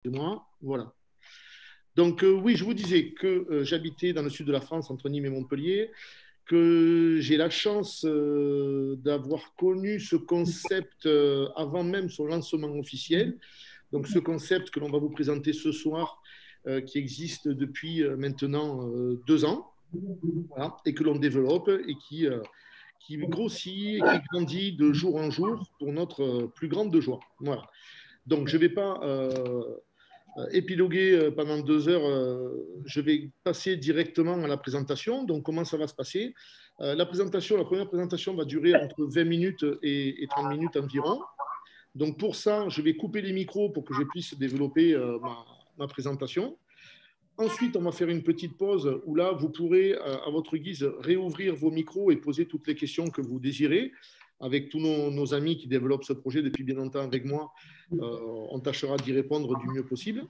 Moi, voilà. Donc, oui, je vous disais que j'habitais dans le sud de la France, entre Nîmes et Montpellier, que j'ai la chance d'avoir connu ce concept avant même son lancement officiel. Donc, ce concept que l'on va vous présenter ce soir, qui existe depuis maintenant 2 ans, voilà, et que l'on développe et qui grossit et qui grandit de jour en jour pour notre plus grande joie. Voilà. Donc, je ne vais pas épiloguer pendant 2 heures. Je vais passer directement à la présentation. Donc, comment ça va se passer? La première présentation va durer entre 20 minutes et 30 minutes environ. Donc, pour ça, je vais couper les micros pour que je puisse développer ma présentation. Ensuite, on va faire une petite pause où là, vous pourrez, à votre guise, réouvrir vos micros et poser toutes les questions que vous désirez. Avec tous nos amis qui développent ce projet depuis bien longtemps avec moi, on tâchera d'y répondre du mieux possible.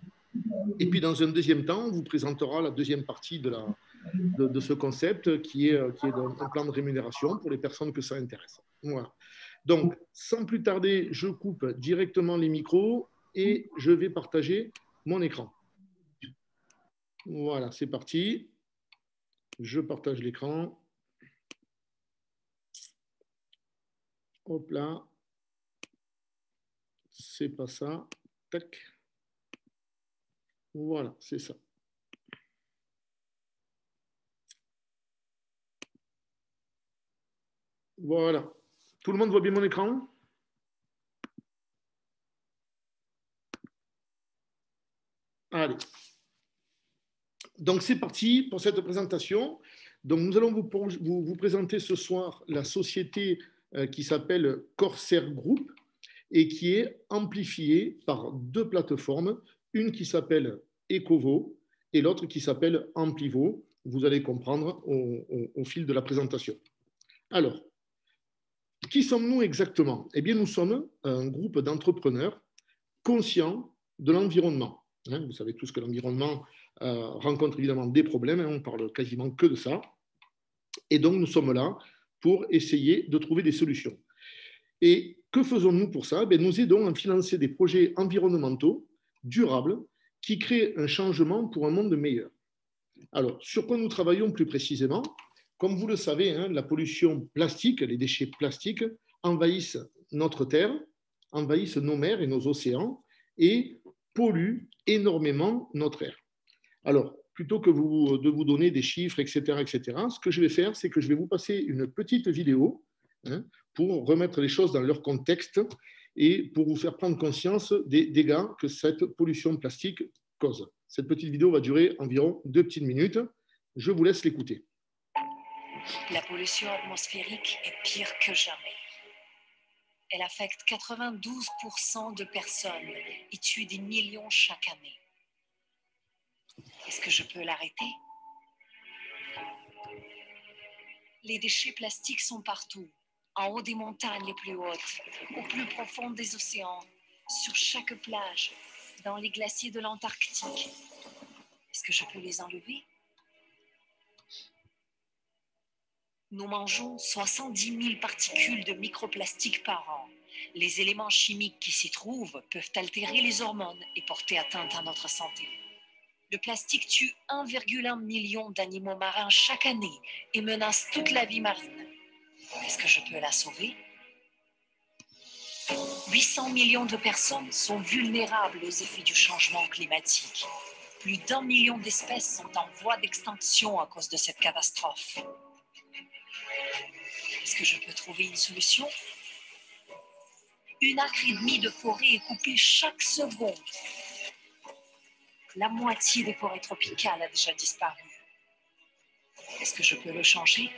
Et puis, dans un deuxième temps, on vous présentera la deuxième partie de ce concept qui est un plan de rémunération pour les personnes que ça intéresse. Voilà. Donc, sans plus tarder, je coupe directement les micros et je vais partager mon écran. Voilà, c'est parti. Je partage l'écran. Hop là. C'est pas ça. Tac. Voilà, c'est ça. Voilà. Tout le monde voit bien mon écran? Allez. Donc, c'est parti pour cette présentation. Donc, nous allons vous présenter ce soir la société qui s'appelle Corsair Group et qui est amplifiée par deux plateformes, une qui s'appelle Ecovo et l'autre qui s'appelle Amplivo. Vous allez comprendre au fil de la présentation. Alors, qui sommes-nous exactement? Eh bien, nous sommes un groupe d'entrepreneurs conscients de l'environnement. Vous savez tous que l'environnement rencontre évidemment des problèmes, on parle quasiment que de ça. Et donc, nous sommes là pour essayer de trouver des solutions. Et que faisons-nous pour ça? Nous aidons à financer des projets environnementaux durables qui créent un changement pour un monde meilleur. Alors, sur quoi nous travaillons plus précisément? Comme vous le savez, la pollution plastique, les déchets plastiques envahissent notre Terre, envahissent nos mers et nos océans et polluent énormément notre air. Alors, plutôt que de vous donner des chiffres, etc., ce que je vais faire, c'est que je vais vous passer une petite vidéo pour remettre les choses dans leur contexte et pour vous faire prendre conscience des dégâts que cette pollution plastique cause. Cette petite vidéo va durer environ 2 petites minutes. Je vous laisse l'écouter. La pollution atmosphérique est pire que jamais. Elle affecte 92% de personnes et tue des millions chaque année. Est-ce que je peux l'arrêter? Les déchets plastiques sont partout, en haut des montagnes les plus hautes, au plus profond des océans, sur chaque plage, dans les glaciers de l'Antarctique. Est-ce que je peux les enlever? Nous mangeons 70 000 particules de microplastiques par an. Les éléments chimiques qui s'y trouvent peuvent altérer les hormones et porter atteinte à notre santé. Le plastique tue 1,1 million d'animaux marins chaque année et menace toute la vie marine. Est-ce que je peux la sauver? 800 millions de personnes sont vulnérables aux effets du changement climatique. Plus d'1 million d'espèces sont en voie d'extinction à cause de cette catastrophe. Est-ce que je peux trouver une solution? 1,5 acre de forêt est coupée chaque seconde. La moitié des forêts tropicales a déjà disparu. Est-ce que je peux le changer?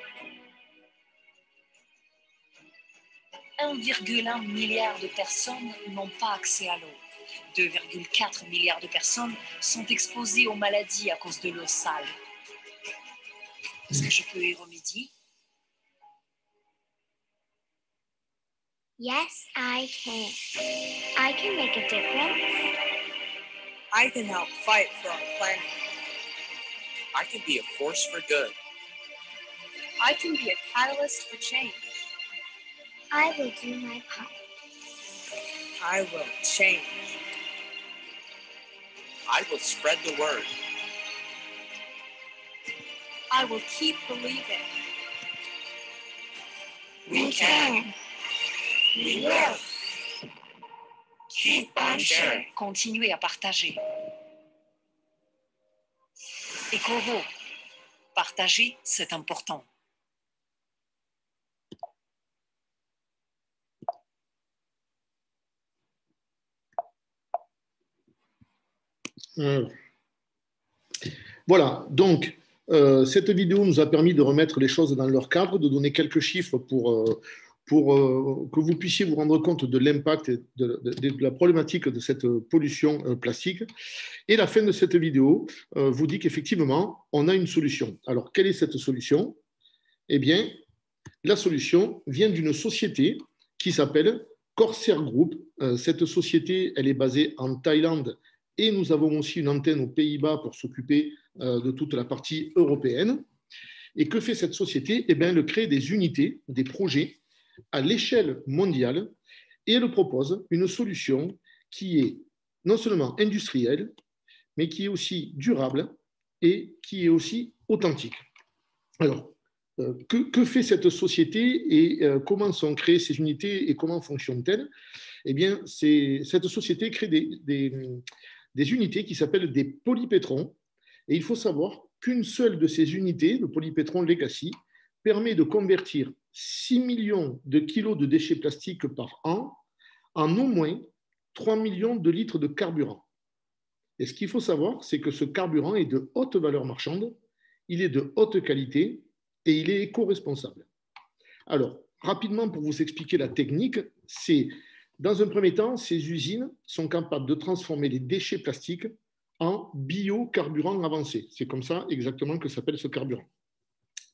1,1 milliard de personnes n'ont pas accès à l'eau. 2,4 milliards de personnes sont exposées aux maladies à cause de l'eau sale. Est-ce que je peux y remédier? Yes, I can. I can make a difference. I can help fight for our planet. I can be a force for good. I can be a catalyst for change. I will do my part. I will change. I will spread the word. I will keep believing. We can. We will. Keep on sharing. Continuez à partager. Ecovo, partager, c'est important. Voilà, donc cette vidéo nous a permis de remettre les choses dans leur cadre, de donner quelques chiffres pour que vous puissiez vous rendre compte de l'impact et de la problématique de cette pollution plastique. Et la fin de cette vidéo vous dit qu'effectivement, on a une solution. Alors, quelle est cette solution? Eh bien, la solution vient d'une société qui s'appelle Corsair Group. Cette société, elle est basée en Thaïlande et nous avons aussi une antenne aux Pays-Bas pour s'occuper de toute la partie européenne. Et que fait cette société? Eh bien, elle crée des unités, des projets à l'échelle mondiale et elle propose une solution qui est non seulement industrielle, mais qui est aussi durable et qui est aussi authentique. Alors, que fait cette société et comment sont créées ces unités et comment fonctionnent-elles? Eh bien, cette société crée des unités qui s'appellent des polypétrons. Et il faut savoir qu'une seule de ces unités, le polypétron Legacy, permet de convertir 6 millions de kilos de déchets plastiques par an en au moins 3 millions de litres de carburant. Et ce qu'il faut savoir, c'est que ce carburant est de haute valeur marchande, il est de haute qualité et il est éco-responsable. Alors, rapidement, pour vous expliquer la technique, c'est, dans un premier temps, ces usines sont capables de transformer les déchets plastiques en biocarburant avancé. C'est comme ça exactement que s'appelle ce carburant.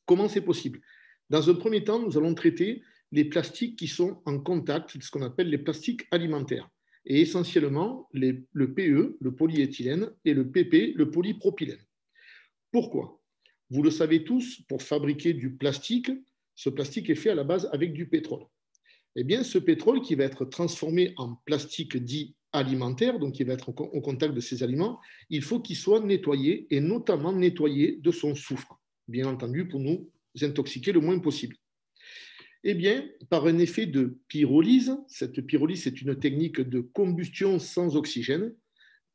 Comment c'est possible? Dans un premier temps, nous allons traiter les plastiques qui sont en contact, ce qu'on appelle les plastiques alimentaires, et essentiellement le PE, le polyéthylène, et le PP, le polypropylène. Pourquoi? Vous le savez tous, pour fabriquer du plastique, ce plastique est fait à la base avec du pétrole. Eh bien, ce pétrole qui va être transformé en plastique dit alimentaire, donc qui va être au contact de ces aliments, il faut qu'il soit nettoyé, et notamment nettoyé de son soufre, bien entendu, pour nous intoxiquer le moins possible. Eh bien, par un effet de pyrolyse, cette pyrolyse est une technique de combustion sans oxygène,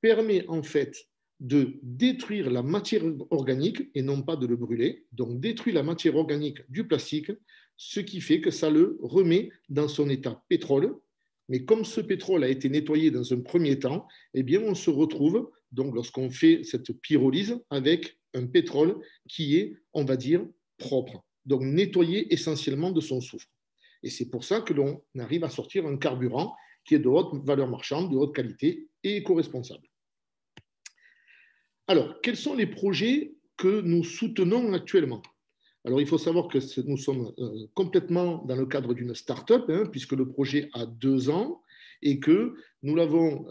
permet en fait de détruire la matière organique et non pas de le brûler, donc détruit la matière organique du plastique, ce qui fait que ça le remet dans son état pétrole. Mais comme ce pétrole a été nettoyé dans un premier temps, eh bien on se retrouve, donc lorsqu'on fait cette pyrolyse, avec un pétrole qui est, on va dire, propre, donc nettoyé essentiellement de son soufre. Et c'est pour ça que l'on arrive à sortir un carburant qui est de haute valeur marchande, de haute qualité et éco-responsable. Alors, quels sont les projets que nous soutenons actuellement? Alors, il faut savoir que nous sommes complètement dans le cadre d'une start-up, puisque le projet a 2 ans et que nous l'avons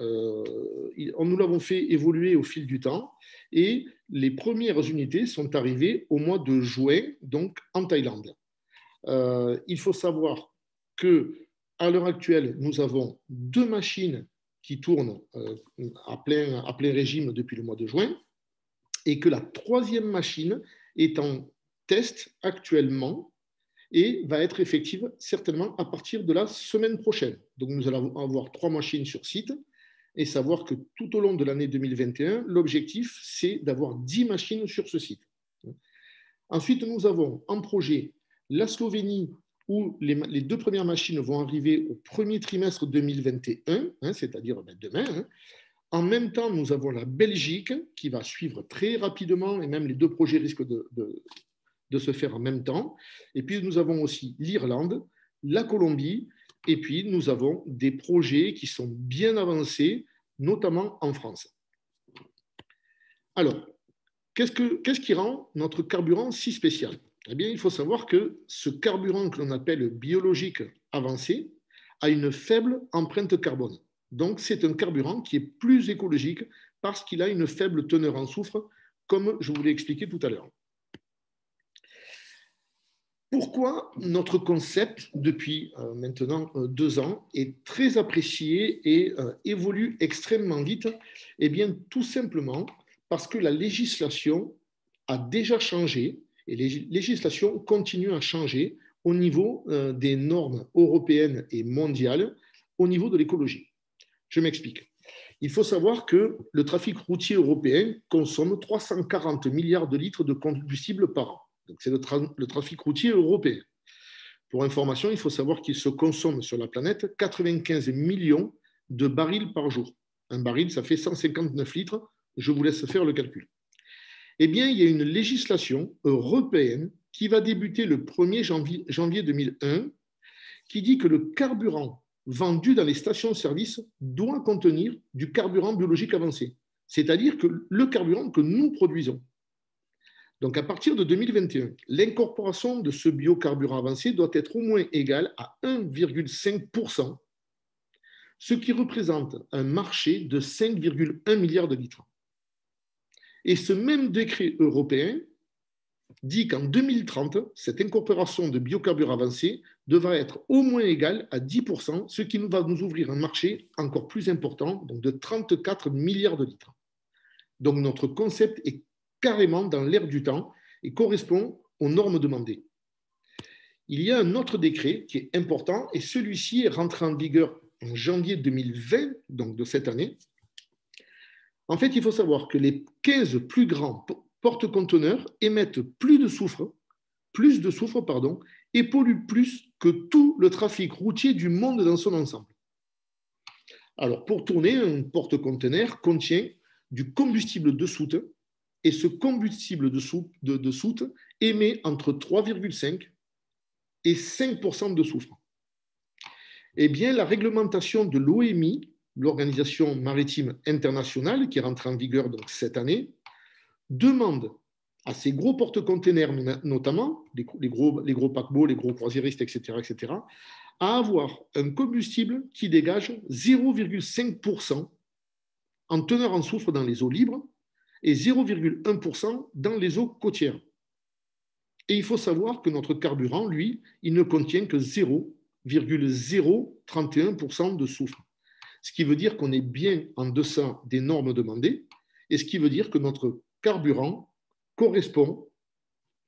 fait évoluer au fil du temps. Et les premières unités sont arrivées au mois de juin, donc en Thaïlande. Il faut savoir qu'à l'heure actuelle, nous avons 2 machines qui tournent à plein régime depuis le mois de juin et que la 3e machine est en test actuellement et va être effective certainement à partir de la semaine prochaine. Donc nous allons avoir 3 machines sur site et savoir que tout au long de l'année 2021, l'objectif c'est d'avoir 10 machines sur ce site. Ensuite, nous avons en projet la Slovénie où les 2 premières machines vont arriver au premier trimestre 2021, c'est-à-dire demain. En même temps, nous avons la Belgique qui va suivre très rapidement et même les 2 projets risquent de se faire en même temps. Et puis, nous avons aussi l'Irlande, la Colombie et puis nous avons des projets qui sont bien avancés, notamment en France. Alors, qu'est-ce qui rend notre carburant si spécial? Eh bien, il faut savoir que ce carburant que l'on appelle biologique avancé a une faible empreinte carbone. Donc, c'est un carburant qui est plus écologique parce qu'il a une faible teneur en soufre, comme je vous l'ai expliqué tout à l'heure. Pourquoi notre concept, depuis maintenant 2 ans, est très apprécié et évolue extrêmement vite? Eh bien, tout simplement parce que la législation a déjà changé et les législations continuent à changer au niveau des normes européennes et mondiales, au niveau de l'écologie. Je m'explique. Il faut savoir que le trafic routier européen consomme 340 milliards de litres de combustible par an. Donc, c'est le trafic routier européen. Pour information, il faut savoir qu'il se consomme sur la planète 95 millions de barils par jour. Un baril, ça fait 159 litres. Je vous laisse faire le calcul. Eh bien, il y a une législation européenne qui va débuter le 1er janvier 2001 qui dit que le carburant vendu dans les stations-service doit contenir du carburant biologique avancé, c'est-à-dire que le carburant que nous produisons. Donc, à partir de 2021, l'incorporation de ce biocarburant avancé doit être au moins égale à 1,5%, ce qui représente un marché de 5,1 milliards de litres. Et ce même décret européen dit qu'en 2030, cette incorporation de biocarburants avancés devra être au moins égale à 10%, ce qui va nous ouvrir un marché encore plus important, donc de 34 milliards de litres. Donc, notre concept est carrément dans l'air du temps et correspond aux normes demandées. Il y a un autre décret qui est important et celui-ci est rentré en vigueur en janvier 2020, donc de cette année. En fait, il faut savoir que les 15 plus grands porte-conteneurs émettent plus de soufre, et polluent plus que tout le trafic routier du monde dans son ensemble. Alors, pour tourner, un porte-conteneur contient du combustible de soute et ce combustible de soute émet entre 3,5 et 5% de soufre. Eh bien, la réglementation de l'OMI, l'Organisation maritime internationale, qui rentre en vigueur donc cette année, demande à ces gros porte-conteneurs, notamment les gros paquebots, les gros croisiéristes, etc., à avoir un combustible qui dégage 0,5% en teneur en soufre dans les eaux libres et 0,1% dans les eaux côtières. Et il faut savoir que notre carburant, lui, il ne contient que 0,031% de soufre. Ce qui veut dire qu'on est bien en deçà des normes demandées et ce qui veut dire que notre carburant correspond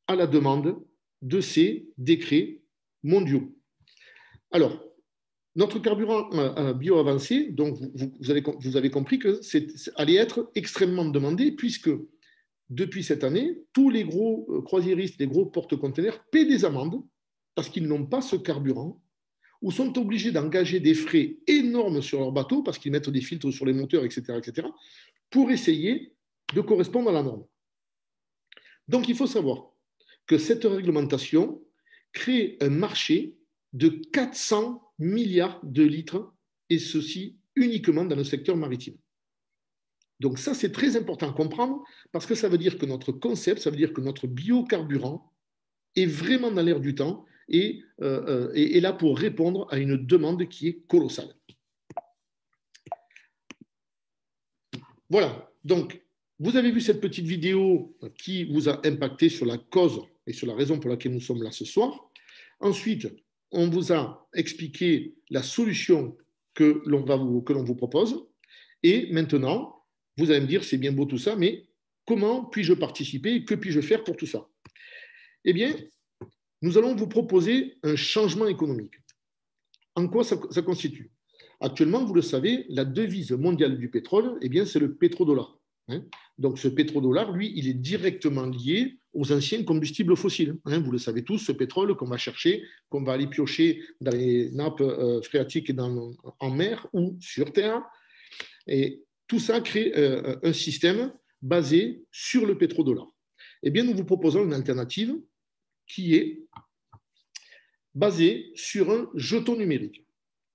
à la demande de ces décrets mondiaux. Alors, notre carburant bio-avancé, donc vous avez compris que allait être extrêmement demandé puisque depuis cette année, tous les gros croisiéristes, les gros porte-conteneurs paient des amendes parce qu'ils n'ont pas ce carburant ou sont obligés d'engager des frais énormes sur leur bateau parce qu'ils mettent des filtres sur les moteurs, etc., pour essayer de correspondre à la norme. Donc, il faut savoir que cette réglementation crée un marché de 400 milliards de litres, et ceci uniquement dans le secteur maritime. Donc ça, c'est très important à comprendre parce que ça veut dire que notre concept, ça veut dire que notre biocarburant est vraiment dans l'air du temps et est là pour répondre à une demande qui est colossale. Voilà, donc vous avez vu cette petite vidéo qui vous a impacté sur la cause et sur la raison pour laquelle nous sommes là ce soir. Ensuite, on vous a expliqué la solution que l'on vous propose. Et maintenant, vous allez me dire, c'est bien beau tout ça, mais comment puis-je participer et que puis-je faire pour tout ça? Eh bien, nous allons vous proposer un changement économique. En quoi ça constitue? Actuellement, vous le savez, la devise mondiale du pétrole, eh bien, c'est le pétrodollar. Donc, ce pétrodollar, lui, il est directement lié aux anciens combustibles fossiles. Vous le savez tous, ce pétrole qu'on va chercher, qu'on va aller piocher dans les nappes phréatiques en mer ou sur Terre. Et tout ça crée un système basé sur le pétrodollar. Eh bien, nous vous proposons une alternative qui est basée sur un jeton numérique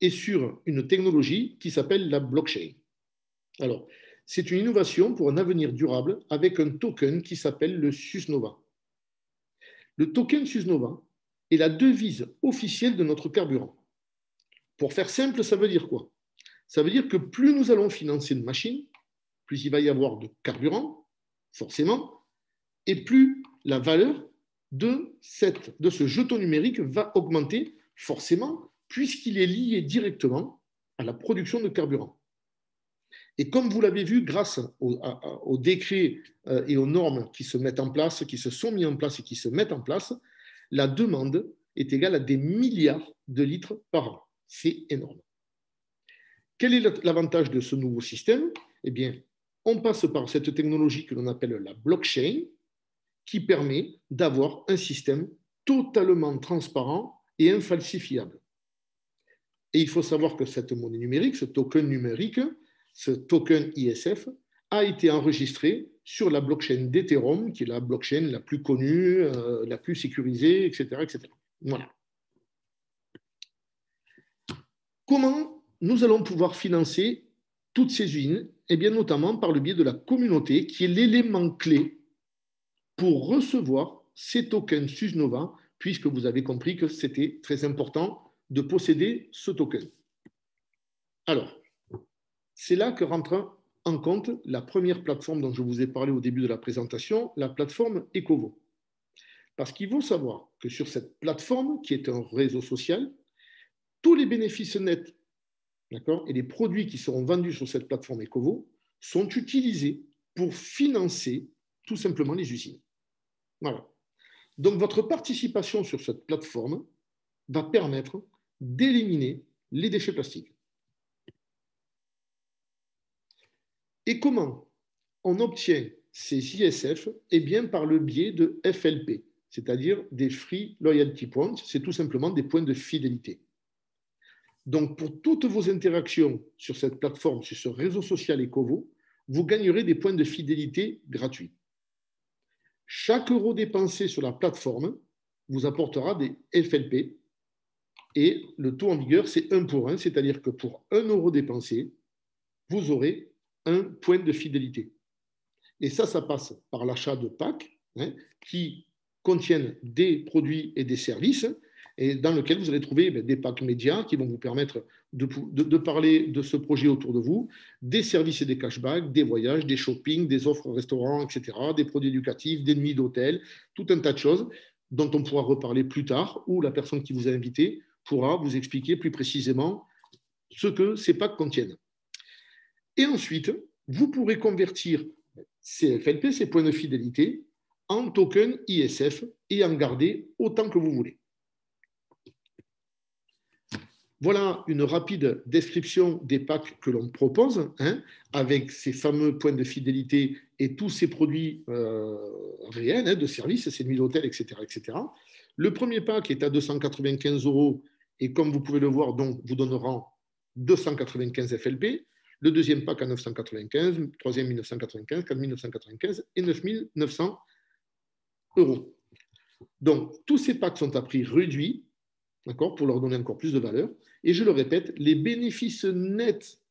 et sur une technologie qui s'appelle la blockchain. Alors, c'est une innovation pour un avenir durable avec un token qui s'appelle le SUSNOVA. Le token SUSNOVA est la devise officielle de notre carburant. Pour faire simple, ça veut dire quoi? Ça veut dire que plus nous allons financer une machine, plus il va y avoir de carburant, forcément, et plus la valeur de ce jeton numérique va augmenter forcément puisqu'il est lié directement à la production de carburant. Et comme vous l'avez vu, grâce aux décrets et aux normes qui se mettent en place, qui se sont mis en place et qui se mettent en place, la demande est égale à des milliards de litres par an. C'est énorme. Quel est l'avantage de ce nouveau système? Eh bien, on passe par cette technologie que l'on appelle la blockchain, qui permet d'avoir un système totalement transparent et infalsifiable. Et il faut savoir que cette monnaie numérique, ce token numérique, ce token ISF, a été enregistré sur la blockchain d'Ethereum, qui est la blockchain la plus connue, la plus sécurisée, etc., etc. Voilà. Comment nous allons pouvoir financer toutes ces usines? Eh bien, notamment par le biais de la communauté, qui est l'élément clé pour recevoir ces tokens SUSNOVA, puisque vous avez compris que c'était très important de posséder ce token. Alors, c'est là que rentre en compte la première plateforme dont je vous ai parlé au début de la présentation, la plateforme Ecovo. Parce qu'il faut savoir que sur cette plateforme, qui est un réseau social, tous les bénéfices nets, d'accord, et les produits qui seront vendus sur cette plateforme Ecovo sont utilisés pour financer tout simplement les usines. Voilà. Donc, votre participation sur cette plateforme va permettre d'éliminer les déchets plastiques. Et comment on obtient ces ISF? Eh bien, par le biais de FLP, c'est-à-dire des Free Loyalty Points. C'est tout simplement des points de fidélité. Donc, pour toutes vos interactions sur cette plateforme, sur ce réseau social Ecovo, vous gagnerez des points de fidélité gratuits. Chaque euro dépensé sur la plateforme vous apportera des FLP et le taux en vigueur, c'est 1 pour 1, c'est-à-dire que pour 1 euro dépensé, vous aurez un point de fidélité. Et ça passe par l'achat de packs qui contiennent des produits et des services et dans lesquels vous allez trouver des packs médias qui vont vous permettre de parler de ce projet autour de vous, des services et des cashbacks, des voyages, des shopping, des offres restaurants, etc., des produits éducatifs, des nuits d'hôtel, tout un tas de choses dont on pourra reparler plus tard, ou la personne qui vous a invité pourra vous expliquer plus précisément ce que ces packs contiennent. Et ensuite, vous pourrez convertir ces FLP, ces points de fidélité, en token ISF et en garder autant que vous voulez. Voilà une rapide description des packs que l'on propose, avec ces fameux points de fidélité et tous ces produits réels de services, ces nuits d'hôtel, etc., etc. Le premier pack est à 295 € et comme vous pouvez le voir, donc, vous donnera 295 FLP. Le deuxième pack à 995, le troisième 1995, 4995 et 9900 €. Donc, tous ces packs sont à prix réduit, d'accord, pour leur donner encore plus de valeur. Et je le répète, les bénéfices nets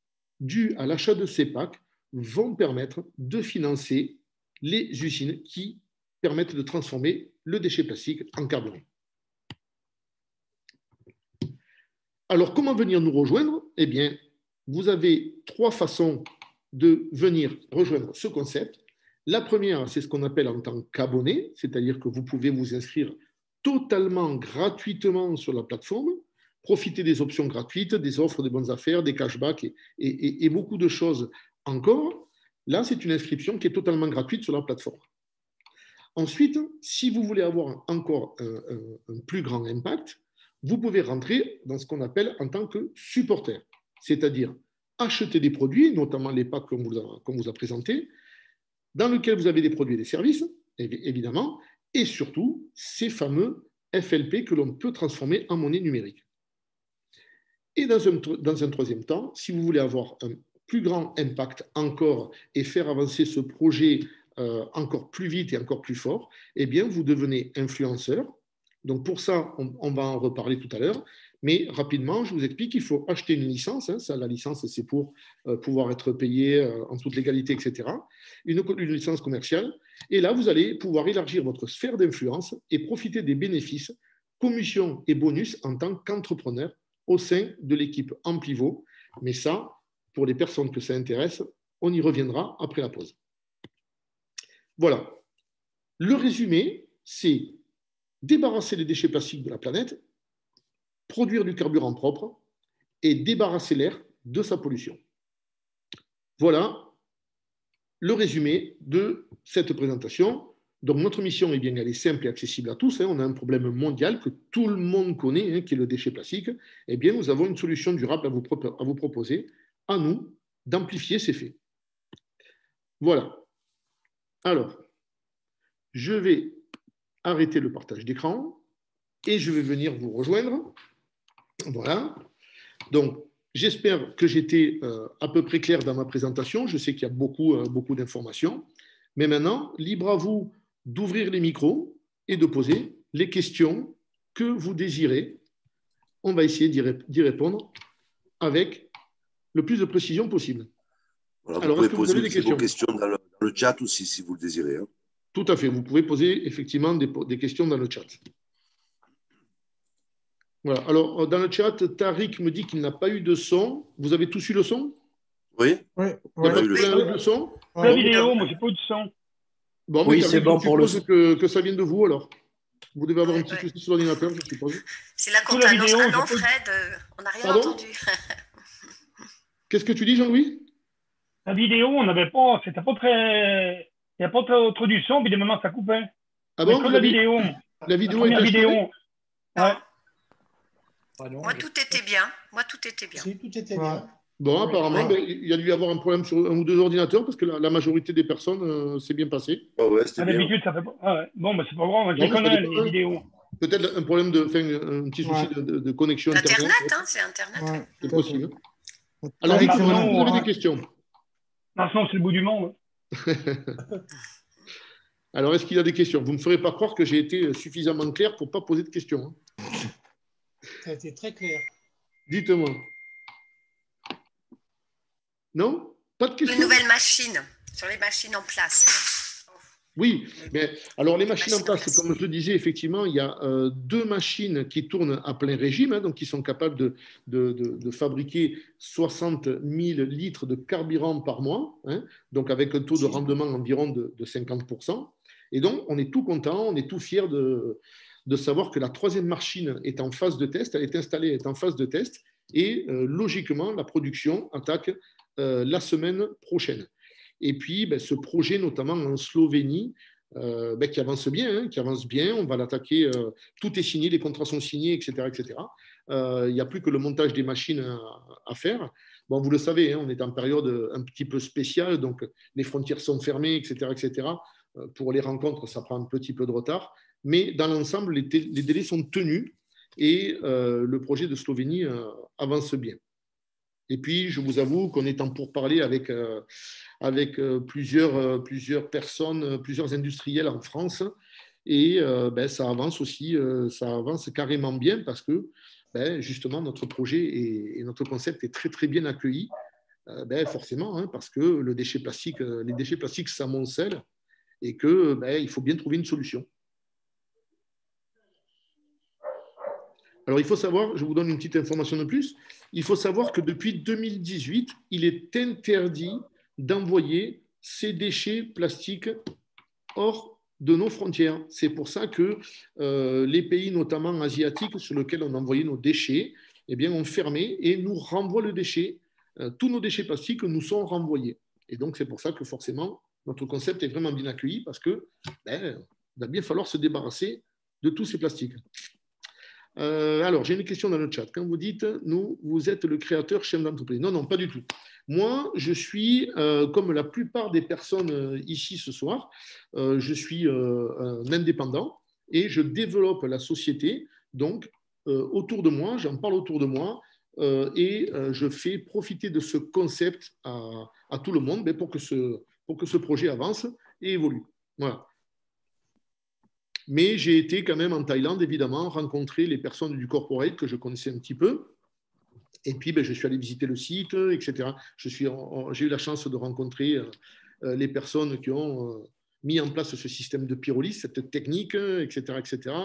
dus à l'achat de ces packs vont permettre de financer les usines qui permettent de transformer le déchet plastique en carburant. Alors, comment venir nous rejoindre? Eh bien, vous avez 3 façons de venir rejoindre ce concept. La première, c'est ce qu'on appelle en tant qu'abonné, c'est-à-dire que vous pouvez vous inscrire totalement gratuitement sur la plateforme, profiter des options gratuites, des offres de bonnes affaires, des cashbacks et beaucoup de choses encore. Là, c'est une inscription qui est totalement gratuite sur la plateforme. Ensuite, si vous voulez avoir encore un plus grand impact, vous pouvez rentrer dans ce qu'on appelle en tant que supporter, c'est-à-dire acheter des produits, notamment les packs qu'on vous a présentés, dans lesquels vous avez des produits et des services, évidemment, et surtout ces fameux FLP que l'on peut transformer en monnaie numérique. Et dans un troisième temps, si vous voulez avoir un plus grand impact encore et faire avancer ce projet encore plus vite et encore plus fort, eh bien, vous devenez influenceur. Donc pour ça, on va en reparler tout à l'heure. Mais rapidement, je vous explique qu'il faut acheter une licence. Ça, la licence, c'est pour pouvoir être payé en toute légalité, etc. Une licence commerciale. Et là, vous allez pouvoir élargir votre sphère d'influence et profiter des bénéfices, commissions et bonus en tant qu'entrepreneur au sein de l'équipe Amplivo. Mais ça, pour les personnes que ça intéresse, on y reviendra après la pause. Voilà. Le résumé, c'est débarrasser les déchets plastiques de la planète, produire du carburant propre et débarrasser l'air de sa pollution. Voilà le résumé de cette présentation. Donc, notre mission, eh bien, elle est simple et accessible à tous. On a un problème mondial que tout le monde connaît, qui est le déchet plastique. Eh bien, nous avons une solution durable à vous proposer, à nous, d'amplifier ces faits. Voilà. Alors, je vais arrêter le partage d'écran et je vais venir vous rejoindre. Voilà. Donc, j'espère que j'étais à peu près clair dans ma présentation. Je sais qu'il y a beaucoup d'informations. Mais maintenant, libre à vous d'ouvrir les micros et de poser les questions que vous désirez. On va essayer d'y répondre avec le plus de précision possible. Voilà, Alors, est-ce que vous avez des questions? Vos questions dans le chat aussi, si vous le désirez. Hein. Tout à fait. Vous pouvez poser effectivement des questions dans le chat. Voilà. Alors, dans le chat, Tariq me dit qu'il n'a pas eu de son. Vous avez tous eu le son? Oui. Oui. Il n'y a pas eu le son? La vidéo, moi, j'ai pas eu de son. Bon, oui, c'est bon pour le son. Que ça vient de vous, alors. Vous devez avoir un petit souci sur l'ordinateur, je suppose. C'est là qu'on t'annonce. Ah non, Fred, on n'a rien entendu. Qu'est-ce que tu dis, Jean-Louis? La vidéo, on n'avait pas, c'était pas très. Il n'y a pas trop du son, puis des moments ça coupait. Ah bon? La vidéo. La vidéo est vidéo. Ouais. Moi, tout était bien. Si, tout était bien. Bon, apparemment, il y a dû y avoir un problème sur un ou deux ordinateurs parce que la majorité des personnes s'est bien passée. Oh ouais, c'était bien. D'habitude, ça fait pas. Ah ouais. Bon, c'est pas grave, je les connais, les vidéos. Peut-être un problème un petit souci de connexion Internet. C'est Internet. Ouais, c'est possible. Alors, dites-moi, vous avez des questions? Maintenant, c'est le bout du monde. Alors, est-ce qu'il y a des questions? Vous ne me ferez pas croire que j'ai été suffisamment clair pour ne pas poser de questions. Ça a été très clair. Dites-moi. Non? Pas de questions? Une nouvelle machine, sur les machines en place. Oui, mais alors les machines en place, comme je le disais, effectivement, il y a deux machines qui tournent à plein régime, donc qui sont capables de fabriquer 60 000 litres de carburant par mois, donc avec un taux de rendement environ de 50%. Et donc, on est tout content, on est tout fiers de savoir que la troisième machine est en phase de test, elle est installée, elle est en phase de test, et logiquement, la production attaque la semaine prochaine. Et puis, ce projet, notamment en Slovénie, qui avance bien, on va l'attaquer, tout est signé, les contrats sont signés, etc. Il n'y a plus que le montage des machines à faire. Bon, vous le savez, on est en période un petit peu spéciale, donc les frontières sont fermées, etc. Pour les rencontres, ça prend un petit peu de retard, mais dans l'ensemble, les délais sont tenus et le projet de Slovénie avance bien. Et puis, je vous avoue qu'on est en pourparlers avec plusieurs personnes, plusieurs industriels en France. Et ça avance aussi, ça avance carrément bien parce que justement, notre projet et notre concept est très, très bien accueilli. Forcément, parce que les déchets plastiques s'amoncellent et qu'il faut bien trouver une solution. Alors, il faut savoir, je vous donne une petite information de plus, il faut savoir que depuis 2018, il est interdit d'envoyer ces déchets plastiques hors de nos frontières. C'est pour ça que les pays, notamment asiatiques, sur lesquels on envoyait nos déchets, ont fermé et nous renvoient le déchet. Tous nos déchets plastiques nous sont renvoyés. Et donc, c'est pour ça que forcément, notre concept est vraiment bien accueilli parce qu'il va bien falloir se débarrasser de tous ces plastiques. Alors, j'ai une question dans le chat. Quand vous dites, vous êtes le créateur chef d'entreprise. Non, pas du tout. Moi, je suis, comme la plupart des personnes ici ce soir, je suis un indépendant et je développe la société. Donc, autour de moi, j'en parle autour de moi et je fais profiter de ce concept à tout le monde pour que ce projet avance et évolue. Voilà. Mais j'ai été quand même en Thaïlande, évidemment, rencontrer les personnes du corporate que je connaissais un petit peu. Et puis, je suis allé visiter le site, etc. J'ai eu la chance de rencontrer les personnes qui ont mis en place ce système de pyrolyse, cette technique, etc.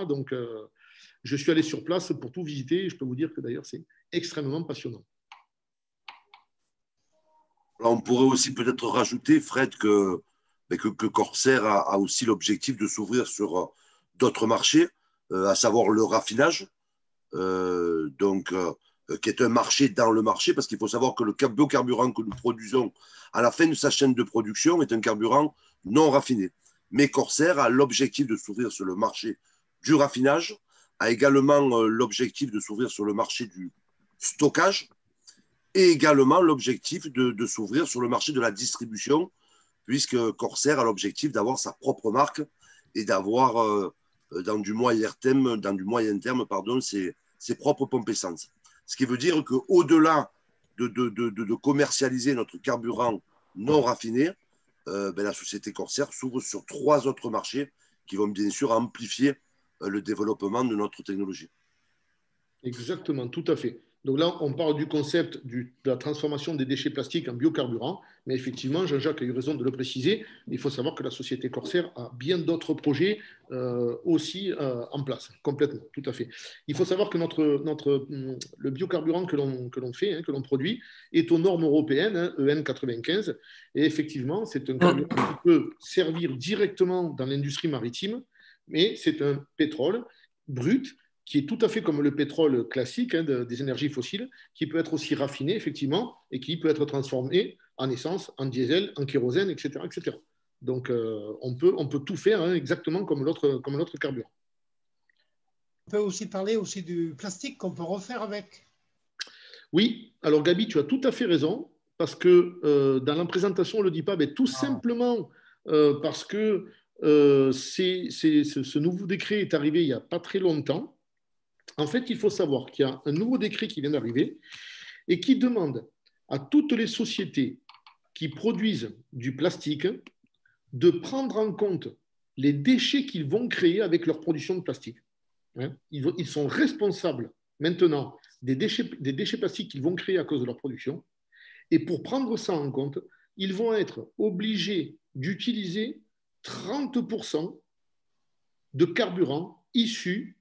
Donc, je suis allé sur place pour tout visiter. Et je peux vous dire que d'ailleurs, c'est extrêmement passionnant. Alors, on pourrait aussi peut-être rajouter, Fred, que Corsair a aussi l'objectif de s'ouvrir sur d'autres marchés. à savoir le raffinage, qui est un marché dans le marché, parce qu'il faut savoir que le biocarburant que nous produisons à la fin de sa chaîne de production est un carburant non raffiné. Mais Corsair a l'objectif de s'ouvrir sur le marché du raffinage, a également l'objectif de s'ouvrir sur le marché du stockage et également l'objectif de s'ouvrir sur le marché de la distribution, puisque Corsair a l'objectif d'avoir sa propre marque et d'avoir dans du moyen terme ses propres pompes essence. Ce qui veut dire qu'au-delà de commercialiser notre carburant non raffiné, la société Corsair s'ouvre sur 3 autres marchés qui vont bien sûr amplifier le développement de notre technologie. Exactement, tout à fait. Donc là, on parle du concept de la transformation des déchets plastiques en biocarburant, mais effectivement, Jean-Jacques a eu raison de le préciser. Il faut savoir que la société Corsair a bien d'autres projets aussi en place, complètement, tout à fait. Il faut savoir que le biocarburant que l'on fait, que l'on produit, est aux normes européennes, EN 95, et effectivement, c'est un carburant qui peut servir directement dans l'industrie maritime, mais c'est un pétrole brut qui est tout à fait comme le pétrole classique des énergies fossiles, qui peut être aussi raffiné, effectivement, et qui peut être transformé en essence, en diesel, en kérosène, etc. etc. Donc, on peut tout faire exactement comme l'autre carburant. On peut aussi parler du plastique qu'on peut refaire avec. Oui, alors Gabi, tu as tout à fait raison, parce que dans la présentation, on ne le dit pas, mais tout simplement parce que ce nouveau décret est arrivé il n'y a pas très longtemps. En fait, il faut savoir qu'il y a un nouveau décret qui vient d'arriver et qui demande à toutes les sociétés qui produisent du plastique de prendre en compte les déchets qu'ils vont créer avec leur production de plastique. Ils sont responsables maintenant des déchets plastiques qu'ils vont créer à cause de leur production. Et pour prendre ça en compte, ils vont être obligés d'utiliser 30% de carburant issu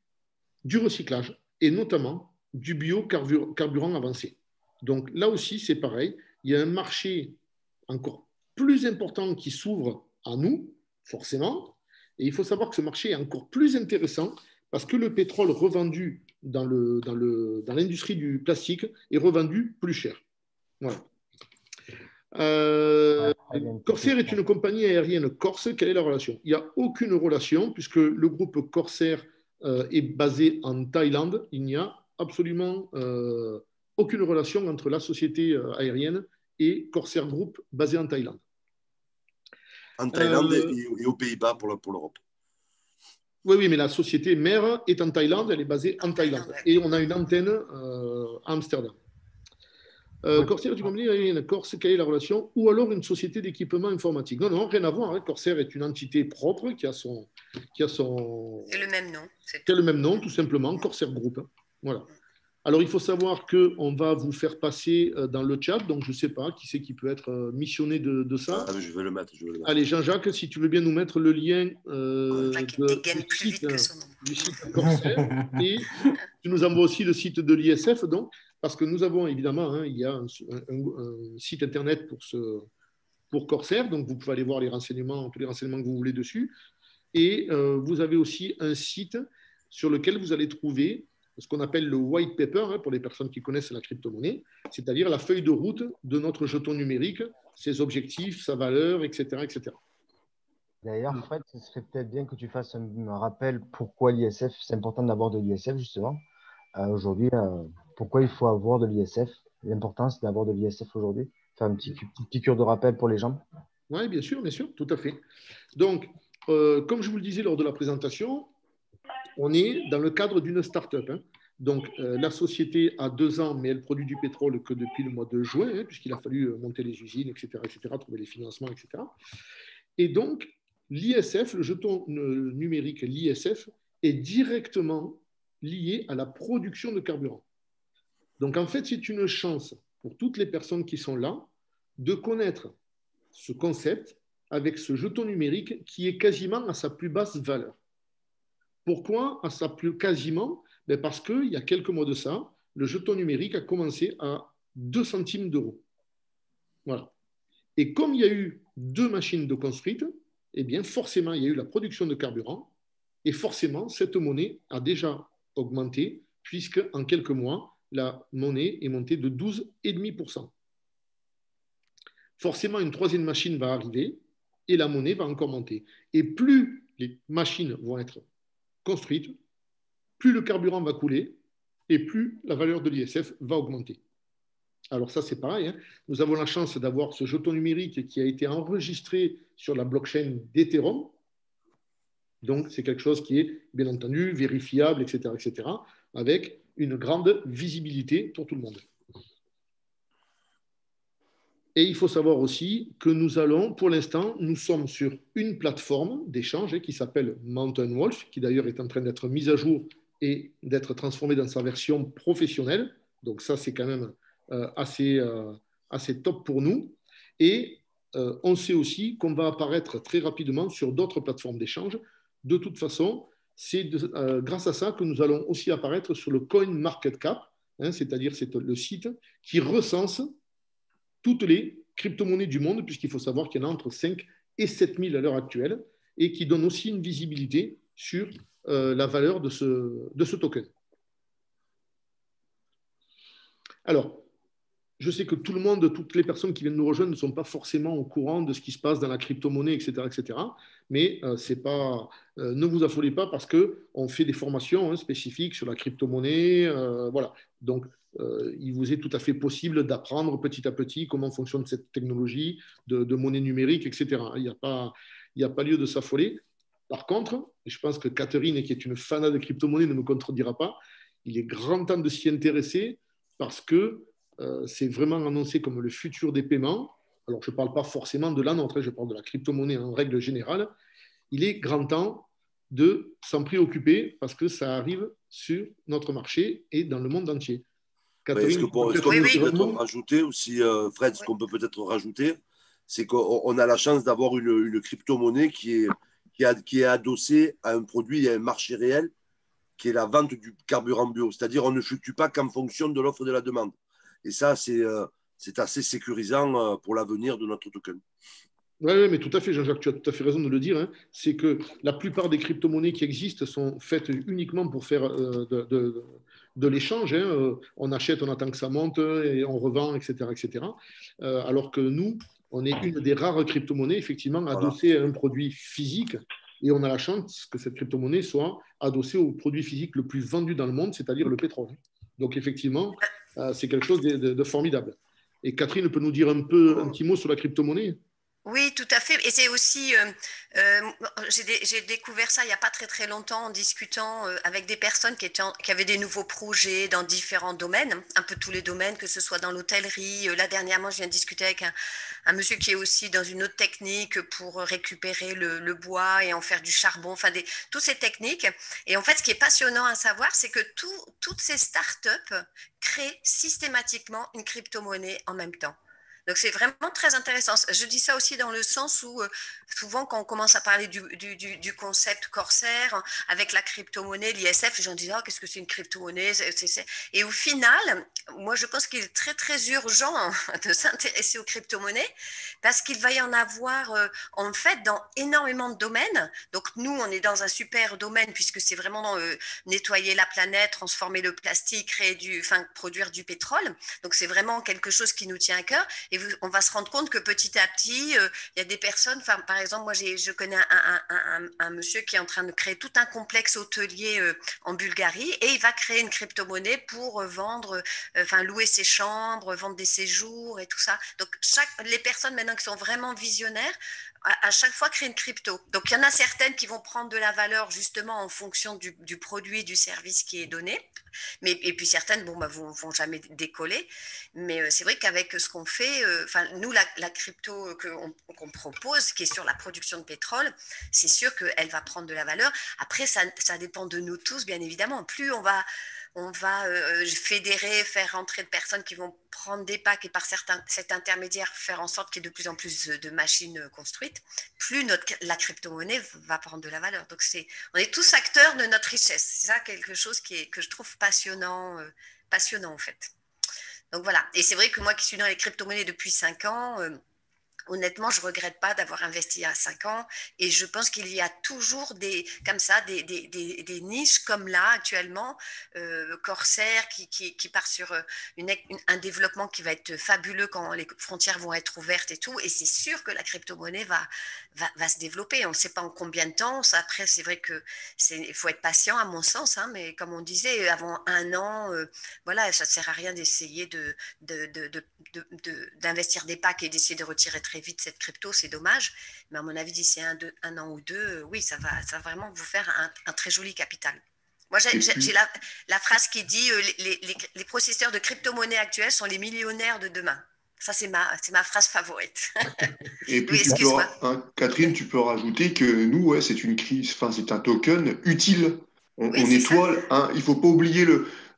du recyclage et notamment du biocarburant avancé. Donc là aussi, c'est pareil. Il y a un marché encore plus important qui s'ouvre à nous, forcément. Et il faut savoir que ce marché est encore plus intéressant parce que le pétrole revendu dans l'industrie du plastique est revendu plus cher. Voilà. Corsair est une compagnie aérienne corse. Quelle est la relation? Il n'y a aucune relation puisque le groupe Corsair est basé en Thaïlande. Il n'y a absolument aucune relation entre la société aérienne et Corsair Group basé en Thaïlande. En Thaïlande et aux Pays-Bas pour l'Europe. Oui, mais la société mère est en Thaïlande, elle est basée en Thaïlande. Et on a une antenne à Amsterdam. Corsair, tu m'as dit, Corse, quelle est la relation? Ou alors une société d'équipement informatique? Non, rien à voir. Corsair est une entité propre qui a son... C'est le même nom. C'est le même nom, tout simplement, Corsair Group. Voilà. Alors, il faut savoir qu'on va vous faire passer dans le chat, donc je ne sais pas qui c'est qui peut être missionné de ça. Ah, je vais le mettre. Allez, Jean-Jacques, si tu veux bien nous mettre le lien du site Corsair. Et tu nous envoies aussi le site de l'ISF, donc, parce que nous avons évidemment, il y a un site internet pour Corsair, donc vous pouvez aller voir tous les renseignements que vous voulez dessus. Et vous avez aussi un site sur lequel vous allez trouver ce qu'on appelle le white paper, pour les personnes qui connaissent la crypto-monnaie, c'est-à-dire la feuille de route de notre jeton numérique, ses objectifs, sa valeur, etc. etc. D'ailleurs, Fred, ce serait peut-être bien que tu fasses un rappel pourquoi l'ISF, c'est important d'avoir de l'ISF justement. Aujourd'hui, pourquoi il faut avoir de l'ISF, l'importance d'avoir de l'ISF aujourd'hui. Faire une petite piqûre de rappel pour les gens. Oui, bien sûr, tout à fait. Donc, comme je vous le disais lors de la présentation, on est dans le cadre d'une start-up. Donc, la société a 2 ans, mais elle produit du pétrole que depuis le mois de juin, puisqu'il a fallu monter les usines, etc., trouver les financements, etc. Et donc, l'ISF, le jeton numérique, l'ISF, est directement lié à la production de carburant. Donc, en fait, c'est une chance pour toutes les personnes qui sont là de connaître ce concept avec ce jeton numérique qui est quasiment à sa plus basse valeur. Pourquoi à sa plus quasiment? Parce qu'il y a quelques mois de ça, le jeton numérique a commencé à 2 centimes d'euros. Voilà. Et comme il y a eu 2 machines de construites, eh bien forcément, il y a eu la production de carburant Et forcément, cette monnaie a déjà augmenté, puisque en quelques mois, la monnaie est montée de 12,5%. Forcément, une troisième machine va arriver et la monnaie va encore monter. Et plus les machines vont être construites, plus le carburant va couler et plus la valeur de l'ISF va augmenter. Alors ça, c'est pareil. Hein. Nous avons la chance d'avoir ce jeton numérique qui a été enregistré sur la blockchain d'Ethereum. Donc, c'est quelque chose qui est, bien entendu, vérifiable, etc., avec une grande visibilité pour tout le monde. Et il faut savoir aussi que nous allons, pour l'instant, nous sommes sur une plateforme d'échange qui s'appelle Mountain Wolf, qui d'ailleurs est en train d'être mise à jour et d'être transformée dans sa version professionnelle. Donc ça, c'est quand même assez top pour nous. Et on sait aussi qu'on va apparaître très rapidement sur d'autres plateformes d'échange. De toute façon, c'est grâce à ça que nous allons aussi apparaître sur le CoinMarketCap, c'est-à-dire c'est le site qui recense toutes les crypto-monnaies du monde, puisqu'il faut savoir qu'il y en a entre 5 et 7 000 à l'heure actuelle, et qui donne aussi une visibilité sur la valeur de ce token. Alors, je sais que tout le monde, toutes les personnes qui viennent nous rejoindre ne sont pas forcément au courant de ce qui se passe dans la crypto-monnaie, etc. Mais c'est pas, ne vous affolez pas parce qu'on fait des formations spécifiques sur la crypto-monnaie. Voilà. Donc, il vous est tout à fait possible d'apprendre petit à petit comment fonctionne cette technologie de monnaie numérique, etc. Il n'y a pas lieu de s'affoler. Par contre, je pense que Catherine, qui est une fanat de crypto-monnaie, ne me contredira pas, il est grand temps de s'y intéresser parce que c'est vraiment annoncé comme le futur des paiements. Alors, je ne parle pas forcément de la nôtre, je parle de la crypto-monnaie en règle générale. Il est grand temps de s'en préoccuper parce que ça arrive sur notre marché et dans le monde entier. Catherine, est-ce qu'on peut peut-être rajouter aussi, Fred, ce qu'on peut peut-être rajouter, c'est qu'on a la chance d'avoir une crypto-monnaie qui est adossée à un produit, à un marché réel, qui est la vente du carburant bio. C'est-à-dire, on ne fluctue pas qu'en fonction de l'offre et de la demande. Et ça, c'est assez sécurisant pour l'avenir de notre token. Oui, mais tout à fait, Jean-Jacques, tu as tout à fait raison de le dire. C'est que la plupart des crypto-monnaies qui existent sont faites uniquement pour faire de l'échange. On achète, on attend que ça monte et on revend, etc. Alors que nous, on est une des rares crypto-monnaies, effectivement, adossée à un produit physique. Et on a la chance que cette crypto-monnaie soit adossée au produit physique le plus vendu dans le monde, c'est-à-dire le pétrole. Donc, effectivement, c'est quelque chose de formidable. Et Catherine peut nous dire un petit mot sur la crypto-monnaie? Oui, tout à fait. Et c'est aussi, j'ai découvert ça il n'y a pas très très longtemps en discutant avec des personnes qui avaient des nouveaux projets dans différents domaines, un peu tous les domaines, que ce soit dans l'hôtellerie. Là, dernièrement, je viens de discuter avec un monsieur qui est aussi dans une autre technique pour récupérer le bois et en faire du charbon, enfin toutes ces techniques. Et en fait, ce qui est passionnant à savoir, c'est que toutes ces startups créent systématiquement une crypto-monnaie en même temps. Donc, c'est vraiment très intéressant. Je dis ça aussi dans le sens où, souvent, quand on commence à parler du concept Corsair, avec la crypto-monnaie, l'ISF, les gens disent « Ah, qu'est-ce que c'est une crypto-monnaie ?» Et au final, moi, je pense qu'il est très, très urgent de s'intéresser aux crypto-monnaies parce qu'il va y en avoir, en fait, dans énormément de domaines. Donc, nous, on est dans un super domaine puisque c'est vraiment nettoyer la planète, transformer le plastique, produire du pétrole. Donc, c'est vraiment quelque chose qui nous tient à cœur. Et on va se rendre compte que petit à petit, il y a des personnes, par exemple, moi je connais un monsieur qui est en train de créer tout un complexe hôtelier en Bulgarie et il va créer une crypto-monnaie pour louer ses chambres, vendre des séjours et tout ça. Donc les personnes maintenant qui sont vraiment visionnaires, à chaque fois créer une crypto. Donc, il y en a certaines qui vont prendre de la valeur justement en fonction du produit, du service qui est donné. Et puis certaines vont jamais décoller. Mais c'est vrai qu'avec ce qu'on fait, nous, la crypto qu'on propose, qui est sur la production de pétrole, c'est sûr qu'elle va prendre de la valeur. Après, ça dépend de nous tous, bien évidemment. Plus on va fédérer, faire rentrer de personnes qui vont prendre des packs et par cet intermédiaire faire en sorte qu'il y ait de plus en plus de machines construites, plus la crypto-monnaie va prendre de la valeur. Donc, on est tous acteurs de notre richesse. C'est ça quelque chose que je trouve passionnant en fait. Donc voilà. Et c'est vrai que moi qui suis dans les crypto-monnaies depuis 5 ans, honnêtement, je ne regrette pas d'avoir investi il y a 5 ans et je pense qu'il y a toujours comme ça, des niches comme là actuellement, Corsair qui part sur un développement qui va être fabuleux quand les frontières vont être ouvertes et tout. Et c'est sûr que la crypto-monnaie va se développer. On ne sait pas en combien de temps. Après, c'est vrai qu'il faut être patient à mon sens, hein, mais comme on disait, avant 1 an, voilà, ça ne sert à rien d'essayer d'investir des packs et d'essayer de retirer très vite cette crypto, c'est dommage. Mais à mon avis, d'ici 1 an ou 2, oui, ça va vraiment vous faire un très joli capital. Moi, j'ai la phrase qui dit les processeurs de crypto-monnaie actuels sont les millionnaires de demain. Ça, c'est ma phrase favorite. Et puis, oui, Catherine, tu peux rajouter que nous, ouais, c'est un token utile. On nettoie. Hein, il ne faut pas oublier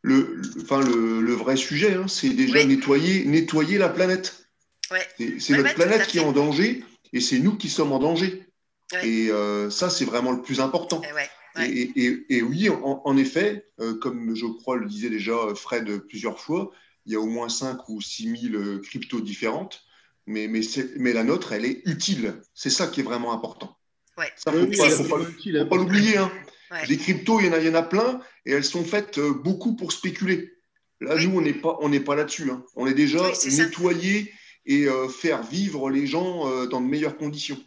le vrai sujet. Hein, c'est déjà nettoyer la planète. Ouais. C'est notre planète qui est en danger et c'est nous qui sommes en danger. Ouais. Et ça, c'est vraiment le plus important. Et oui, en effet, comme je crois le disait déjà Fred plusieurs fois, il y a au moins 5 ou 6 000 cryptos différentes, mais la nôtre, elle est utile. C'est ça qui est vraiment important. Ouais. Ça, faut pas l'oublier. Hein. Ouais. Les cryptos, il y en a plein et elles sont faites beaucoup pour spéculer. Là, nous, on n'est pas là-dessus. Hein. On est déjà nettoyés et faire vivre les gens dans de meilleures conditions.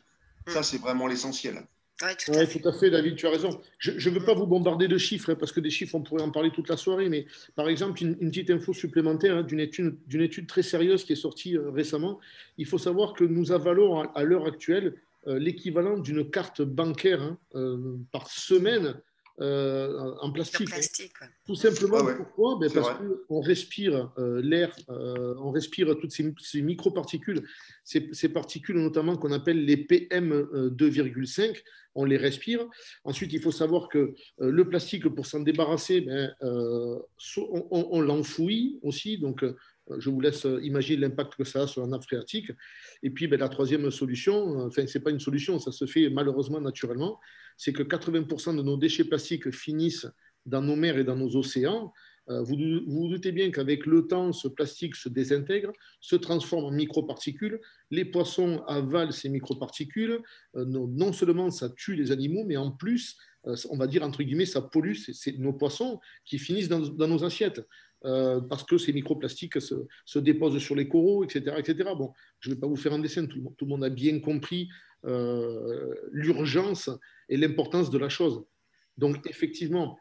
Ça, c'est vraiment l'essentiel. Oui, tout à fait, David, tu as raison. Je ne veux pas vous bombarder de chiffres, parce que des chiffres, on pourrait en parler toute la soirée, mais par exemple, une petite info supplémentaire d'une étude très sérieuse qui est sortie récemment. Il faut savoir que nous avalons à l'heure actuelle l'équivalent d'une carte bancaire par semaine en plastique. Tout simplement, pourquoi ? Parce qu'on respire l'air, on respire toutes ces microparticules, ces particules notamment qu'on appelle les PM2,5, on les respire. Ensuite, il faut savoir que le plastique, pour s'en débarrasser, on l'enfouit aussi, donc je vous laisse imaginer l'impact que ça a sur la nappe phréatique. Et puis, la troisième solution, enfin, ce n'est pas une solution, ça se fait malheureusement naturellement, c'est que 80% de nos déchets plastiques finissent dans nos mers et dans nos océans. Vous vous doutez bien qu'avec le temps, ce plastique se désintègre, se transforme en microparticules. Les poissons avalent ces microparticules. Non seulement ça tue les animaux, mais en plus, on va dire entre guillemets, ça pollue nos poissons qui finissent dans nos assiettes. Parce que ces microplastiques se déposent sur les coraux, etc. etc. Bon, je ne vais pas vous faire un dessin, tout le monde a bien compris l'urgence et l'importance de la chose. Donc, effectivement,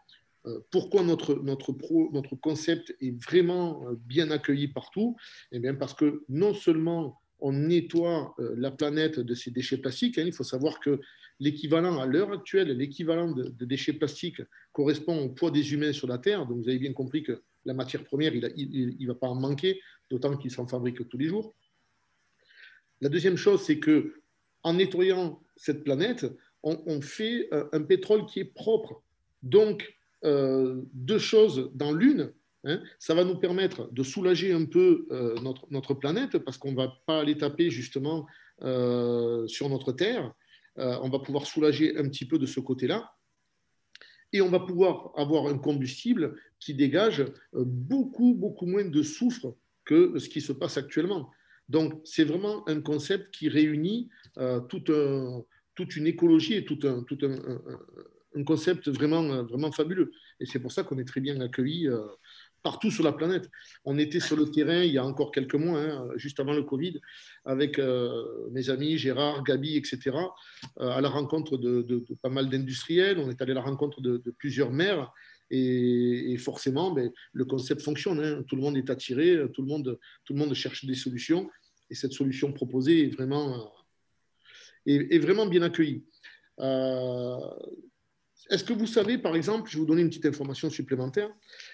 pourquoi notre concept est vraiment bien accueilli partout ? Eh bien, parce que non seulement on nettoie la planète de ces déchets plastiques, il faut savoir que l'équivalent, à l'heure actuelle, l'équivalent de déchets plastiques correspond au poids des humains sur la Terre. Donc, vous avez bien compris que la matière première, il ne va pas en manquer, d'autant qu'il s'en fabrique tous les jours. La deuxième chose, c'est qu'en nettoyant cette planète, on fait un pétrole qui est propre. Donc, deux choses dans l'une, ça va nous permettre de soulager un peu notre planète, parce qu'on ne va pas aller taper justement sur notre Terre. On va pouvoir soulager un petit peu de ce côté-là. Et on va pouvoir avoir un combustible qui dégage beaucoup, beaucoup moins de soufre que ce qui se passe actuellement. Donc, c'est vraiment un concept qui réunit toute une écologie et tout un concept vraiment, vraiment fabuleux. Et c'est pour ça qu'on est très bien accueillis partout sur la planète. On était sur le terrain il y a encore quelques mois, juste avant le Covid, avec mes amis Gérard, Gabi, etc., à la rencontre de pas mal d'industriels. On est allé à la rencontre de plusieurs maires. Et forcément, le concept fonctionne. Tout le monde est attiré, tout le monde cherche des solutions. Et cette solution proposée est vraiment bien accueillie. Est-ce que vous savez, par exemple, je vais vous donner une petite information supplémentaire,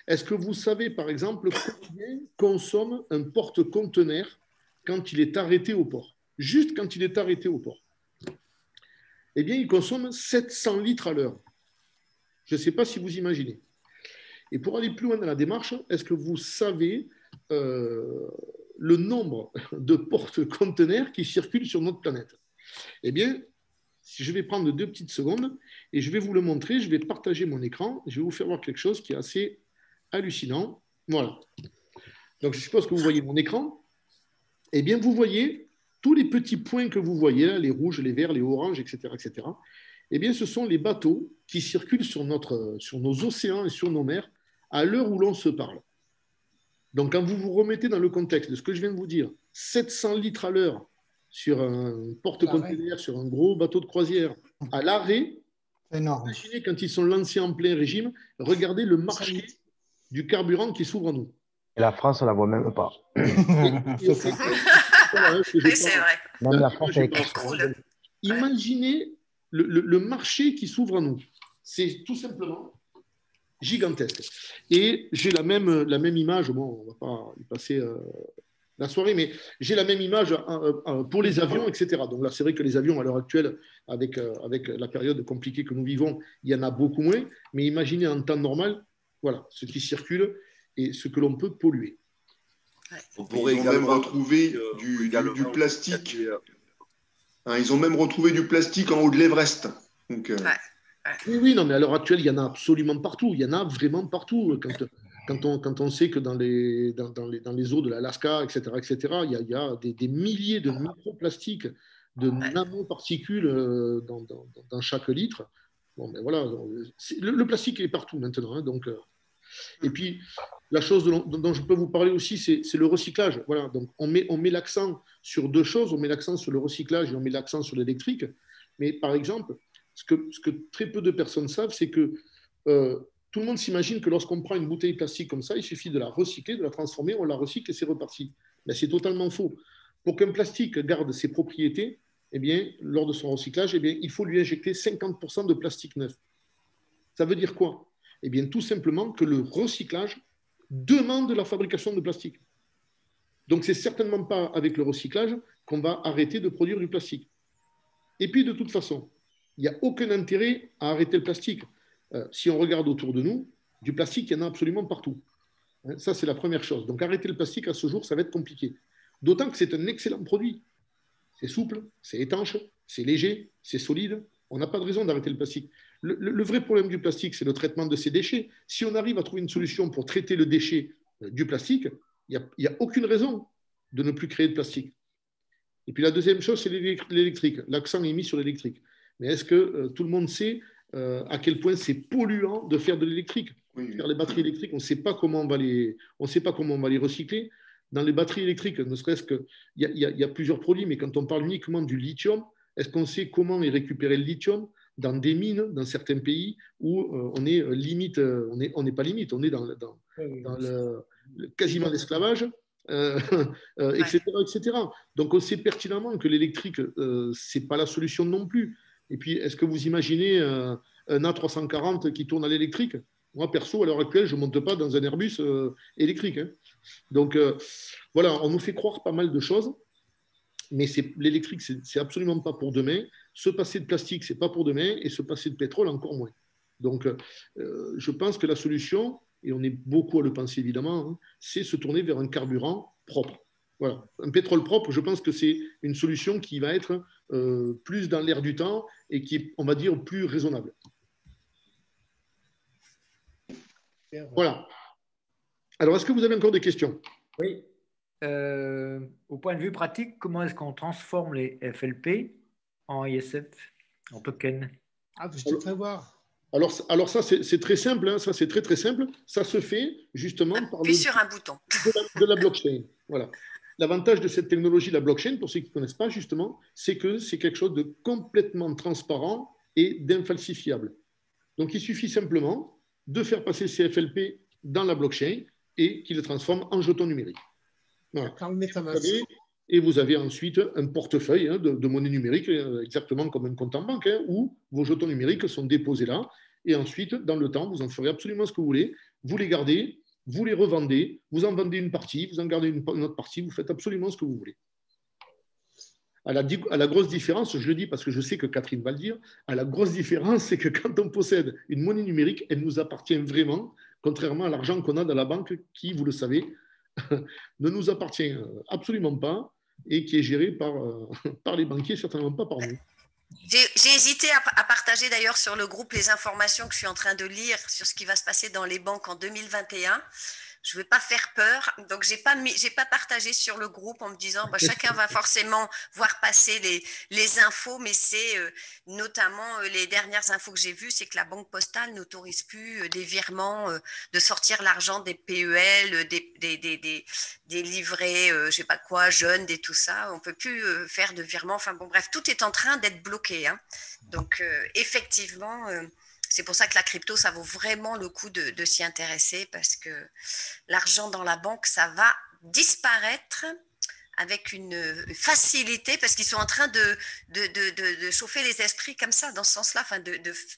est-ce que vous savez, par exemple, combien consomme un porte-conteneur quand il est arrêté au port ? Juste quand il est arrêté au port. Eh bien, il consomme 700 litres à l'heure. Je ne sais pas si vous imaginez. Et pour aller plus loin dans la démarche, est-ce que vous savez le nombre de porte-conteneurs qui circulent sur notre planète ? Eh bien, je vais prendre 2 petites secondes et je vais vous le montrer. Je vais partager mon écran. Je vais vous faire voir quelque chose qui est assez hallucinant. Voilà. Donc, je suppose que vous voyez mon écran. Eh bien, vous voyez tous les petits points que vous voyez là, les rouges, les verts, les oranges, etc., eh bien, ce sont les bateaux qui circulent sur nos océans et sur nos mers à l'heure où l'on se parle. Donc, quand vous vous remettez dans le contexte de ce que je viens de vous dire, 700 litres à l'heure sur un porte-container, sur un gros bateau de croisière, à l'arrêt, imaginez quand ils sont lancés en plein régime, regardez le marché du carburant qui s'ouvre à nous. Et la France, on ne la voit même pas. Oui, c'est vrai. Même la France est Imaginez le marché qui s'ouvre à nous. C'est tout simplement gigantesque. Et j'ai la même image, bon, on ne va pas y passer la soirée, mais j'ai la même image pour les avions, etc. Donc là, c'est vrai que les avions, à l'heure actuelle, avec la période compliquée que nous vivons, il y en a beaucoup moins. Mais imaginez en temps normal, voilà, ce qui circule et ce que l'on peut polluer. On pourrait même retrouver du plastique. Ils ont même retrouvé du plastique en haut de l'Everest. Donc, Oui, non, mais à l'heure actuelle, il y en a absolument partout. Il y en a vraiment partout. Quand on sait que dans les eaux de l'Alaska, etc., il y a des milliers de microplastiques, de nanoparticules dans chaque litre. Bon, ben voilà, le plastique est partout maintenant. Donc, et puis, la chose dont je peux vous parler aussi, c'est le recyclage. Voilà, donc on met l'accent sur deux choses. On met l'accent sur le recyclage et on met l'accent sur l'électrique. Mais par exemple, ce que très peu de personnes savent, c'est que tout le monde s'imagine que lorsqu'on prend une bouteille plastique comme ça, il suffit de la recycler, de la transformer, on la recycle et c'est reparti. Mais c'est totalement faux. Pour qu'un plastique garde ses propriétés, eh bien, lors de son recyclage, eh bien, il faut lui injecter 50% de plastique neuf. Ça veut dire quoi? Eh bien, tout simplement que le recyclage demande la fabrication de plastique. Donc, ce n'est certainement pas avec le recyclage qu'on va arrêter de produire du plastique. Et puis, de toute façon, il n'y a aucun intérêt à arrêter le plastique. Si on regarde autour de nous, du plastique, il y en a absolument partout. Ça, c'est la première chose. Donc, arrêter le plastique à ce jour, ça va être compliqué. D'autant que c'est un excellent produit. C'est souple, c'est étanche, c'est léger, c'est solide. On n'a pas de raison d'arrêter le plastique. Le vrai problème du plastique, c'est le traitement de ses déchets. Si on arrive à trouver une solution pour traiter le déchet du plastique, il n'y a aucune raison de ne plus créer de plastique. Et puis la deuxième chose, c'est l'électrique. L'accent est mis sur l'électrique. Mais est-ce que tout le monde sait à quel point c'est polluant de faire de l'électrique? Faire les batteries électriques, on ne sait pas comment on va les recycler. Dans les batteries électriques, ne serait-ce qu'il y a plusieurs produits, mais quand on parle uniquement du lithium, est-ce qu'on sait comment est récupérer le lithium dans des mines, dans certains pays où on est limite, on n'est pas limite, on est dans quasiment l'esclavage, etc., etc. Donc on sait pertinemment que l'électrique, ce n'est pas la solution non plus. Et puis, est-ce que vous imaginez un A340 qui tourne à l'électrique? Moi, perso, à l'heure actuelle, je ne monte pas dans un Airbus électrique. Hein. Donc, voilà, on nous fait croire pas mal de choses, mais l'électrique, ce n'est absolument pas pour demain. Se passer de plastique, ce n'est pas pour demain, et se passer de pétrole, encore moins. Donc, je pense que la solution, et on est beaucoup à le penser évidemment, hein, c'est se tourner vers un carburant propre. Voilà. Un pétrole propre, je pense que c'est une solution qui va être plus dans l'air du temps et qui est, on va dire, plus raisonnable. Voilà. Alors, est-ce que vous avez encore des questions? Oui. Au point de vue pratique, comment est-ce qu'on transforme les FLP en ISF, en token? Je te ferai voir. Alors ça, c'est très simple. Hein, ça, c'est très, très simple. Ça se fait justement par sur un bouton de la blockchain. Voilà. L'avantage de cette technologie, la blockchain, pour ceux qui ne connaissent pas justement, c'est que c'est quelque chose de complètement transparent et d'infalsifiable. Donc, il suffit simplement de faire passer ces FLP dans la blockchain et qui le transforme en jeton numérique. Voilà. Et vous avez ensuite un portefeuille de monnaie numérique, exactement comme un compte en banque, où vos jetons numériques sont déposés là. Et ensuite, dans le temps, vous en ferez absolument ce que vous voulez. Vous les gardez, vous les revendez, vous en vendez une partie, vous en gardez une autre partie, vous faites absolument ce que vous voulez. À la grosse différence, je le dis parce que je sais que Catherine va le dire, à la grosse différence, c'est que quand on possède une monnaie numérique, elle nous appartient vraiment, contrairement à l'argent qu'on a dans la banque qui, vous le savez, ne nous appartient absolument pas et qui est géré par les banquiers, certainement pas par nous. J'ai hésité à partager d'ailleurs sur le groupe les informations que je suis en train de lire sur ce qui va se passer dans les banques en 2021. je veux pas faire peur, donc j'ai pas partagé sur le groupe en me disant chacun va forcément voir passer les infos, mais c'est notamment les dernières infos que j'ai vues, c'est que la Banque Postale n'autorise plus des virements, de sortir l'argent des PEL, des livrets, je sais pas quoi, jeunes, des tout ça. On peut plus faire de virements. Enfin bon, bref, tout est en train d'être bloqué. Hein. Donc effectivement. C'est pour ça que la crypto, ça vaut vraiment le coup de s'y intéresser parce que l'argent dans la banque, ça va disparaître avec une facilité parce qu'ils sont en train de chauffer les esprits comme ça, dans ce sens-là,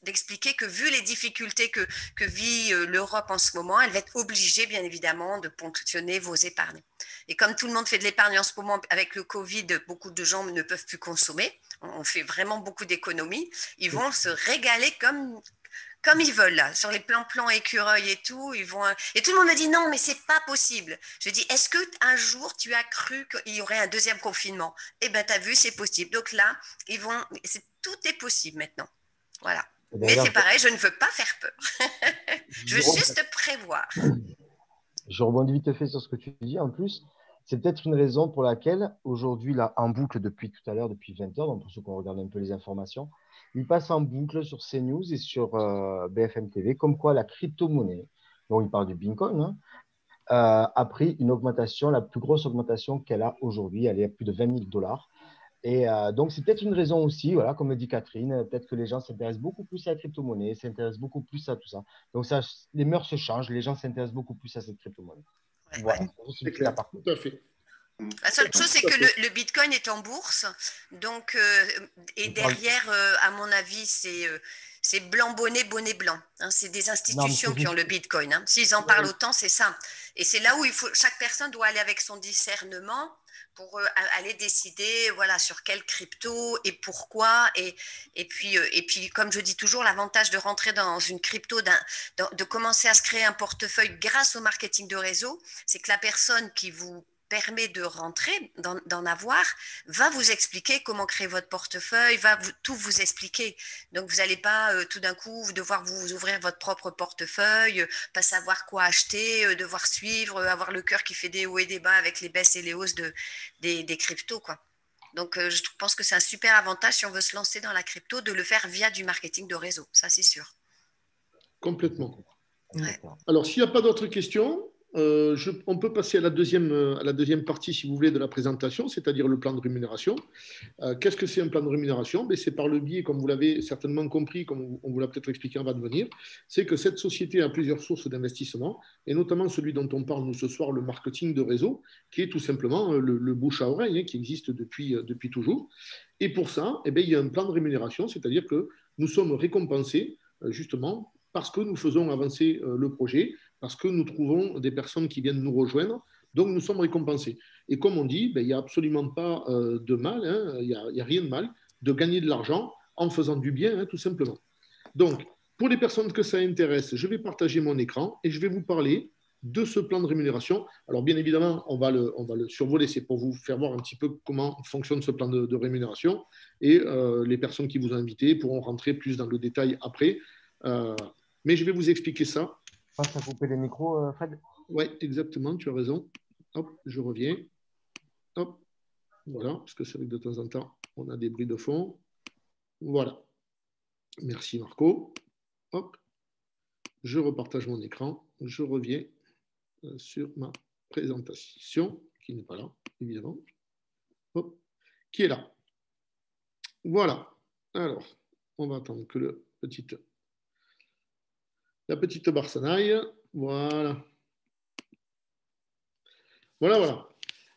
d'expliquer que vu les difficultés que vit l'Europe en ce moment, elle va être obligée, bien évidemment, de ponctionner vos épargnes. Et comme tout le monde fait de l'épargne en ce moment, avec le Covid, beaucoup de gens ne peuvent plus consommer. On fait vraiment beaucoup d'économies. Ils vont se régaler comme ils veulent, là, sur les plans écureuils et tout, et tout le monde me dit non, mais c'est pas possible. Je dis, est-ce qu'un jour tu as cru qu'il y aurait un deuxième confinement? Eh bien, tu as vu, c'est possible. Donc là, tout est possible maintenant. Voilà. Mais c'est pareil, je ne veux pas faire peur. Je veux juste prévoir. Je rebondis vite fait sur ce que tu dis. En plus, c'est peut-être une raison pour laquelle, aujourd'hui, là, en boucle depuis tout à l'heure, depuis 20 heures, donc pour ceux qui ont regardé un peu les informations, il passe en boucle sur CNews et sur BFM TV, comme quoi la crypto-monnaie, dont il parle du Bitcoin, hein, a pris une augmentation, la plus grosse augmentation qu'elle a aujourd'hui. Elle est à plus de 20 000 $. Et donc, c'est peut-être une raison aussi, voilà, comme le dit Catherine, peut-être que les gens s'intéressent beaucoup plus à la crypto-monnaie, s'intéressent beaucoup plus à tout ça. Donc, les mœurs se changent, les gens s'intéressent beaucoup plus à cette crypto-monnaie. Voilà, c'est clair, tout à fait. La seule chose, c'est que le Bitcoin est en bourse, donc, et derrière, à mon avis, c'est blanc bonnet, bonnet blanc. Hein, c'est des institutions qui ont le Bitcoin. Hein. S'ils en parlent autant, c'est ça. Et c'est là où chaque personne doit aller avec son discernement pour aller décider sur quelle crypto et pourquoi. Et puis, comme je dis toujours, l'avantage de rentrer dans une crypto, de commencer à se créer un portefeuille grâce au marketing de réseau, c'est que la personne qui vous permet de rentrer, d'en avoir, va vous expliquer comment créer votre portefeuille, tout vous expliquer. Donc, vous n'allez pas tout d'un coup devoir vous ouvrir votre propre portefeuille, pas savoir quoi acheter, devoir suivre, avoir le cœur qui fait des hauts et des bas avec les baisses et les hausses des cryptos, quoi. Donc, je pense que c'est un super avantage si on veut se lancer dans la crypto, de le faire via du marketing de réseau, ça c'est sûr. Complètement. Ouais. Alors, s'il n'y a pas d'autres questions, on peut passer à la deuxième partie, si vous voulez, de la présentation, c'est-à-dire le plan de rémunération. Qu'est-ce que c'est un plan de rémunération? C'est par le biais, comme vous l'avez certainement compris, comme on vous l'a peut-être expliqué avant de venir, c'est que cette société a plusieurs sources d'investissement, et notamment celui dont on parle nous ce soir, le marketing de réseau, qui est tout simplement le bouche à oreille, qui existe depuis toujours. Et pour ça, il y a un plan de rémunération, c'est-à-dire que nous sommes récompensés, justement, parce que nous faisons avancer le projet, parce que nous trouvons des personnes qui viennent nous rejoindre, donc nous sommes récompensés. Et comme on dit, il n'y a absolument pas de mal, il n'y a rien de mal de gagner de l'argent en faisant du bien, tout simplement. Donc, pour les personnes que ça intéresse, je vais partager mon écran et je vais vous parler de ce plan de rémunération. Alors, bien évidemment, on va le survoler, c'est pour vous faire voir un petit peu comment fonctionne ce plan de rémunération, et les personnes qui vous ont invité pourront rentrer plus dans le détail après. Mais je vais vous expliquer ça. Passe à couper les micros, Fred. Oui, exactement, tu as raison. Hop, je reviens. Hop, voilà, parce que c'est vrai que de temps en temps, on a des bruits de fond. Voilà. Merci Marco. Hop, je repartage mon écran. Je reviens sur ma présentation, qui n'est pas là, évidemment. Hop, qui est là. Voilà. Alors, on va attendre que la petite barre s'en aille. Voilà. Voilà.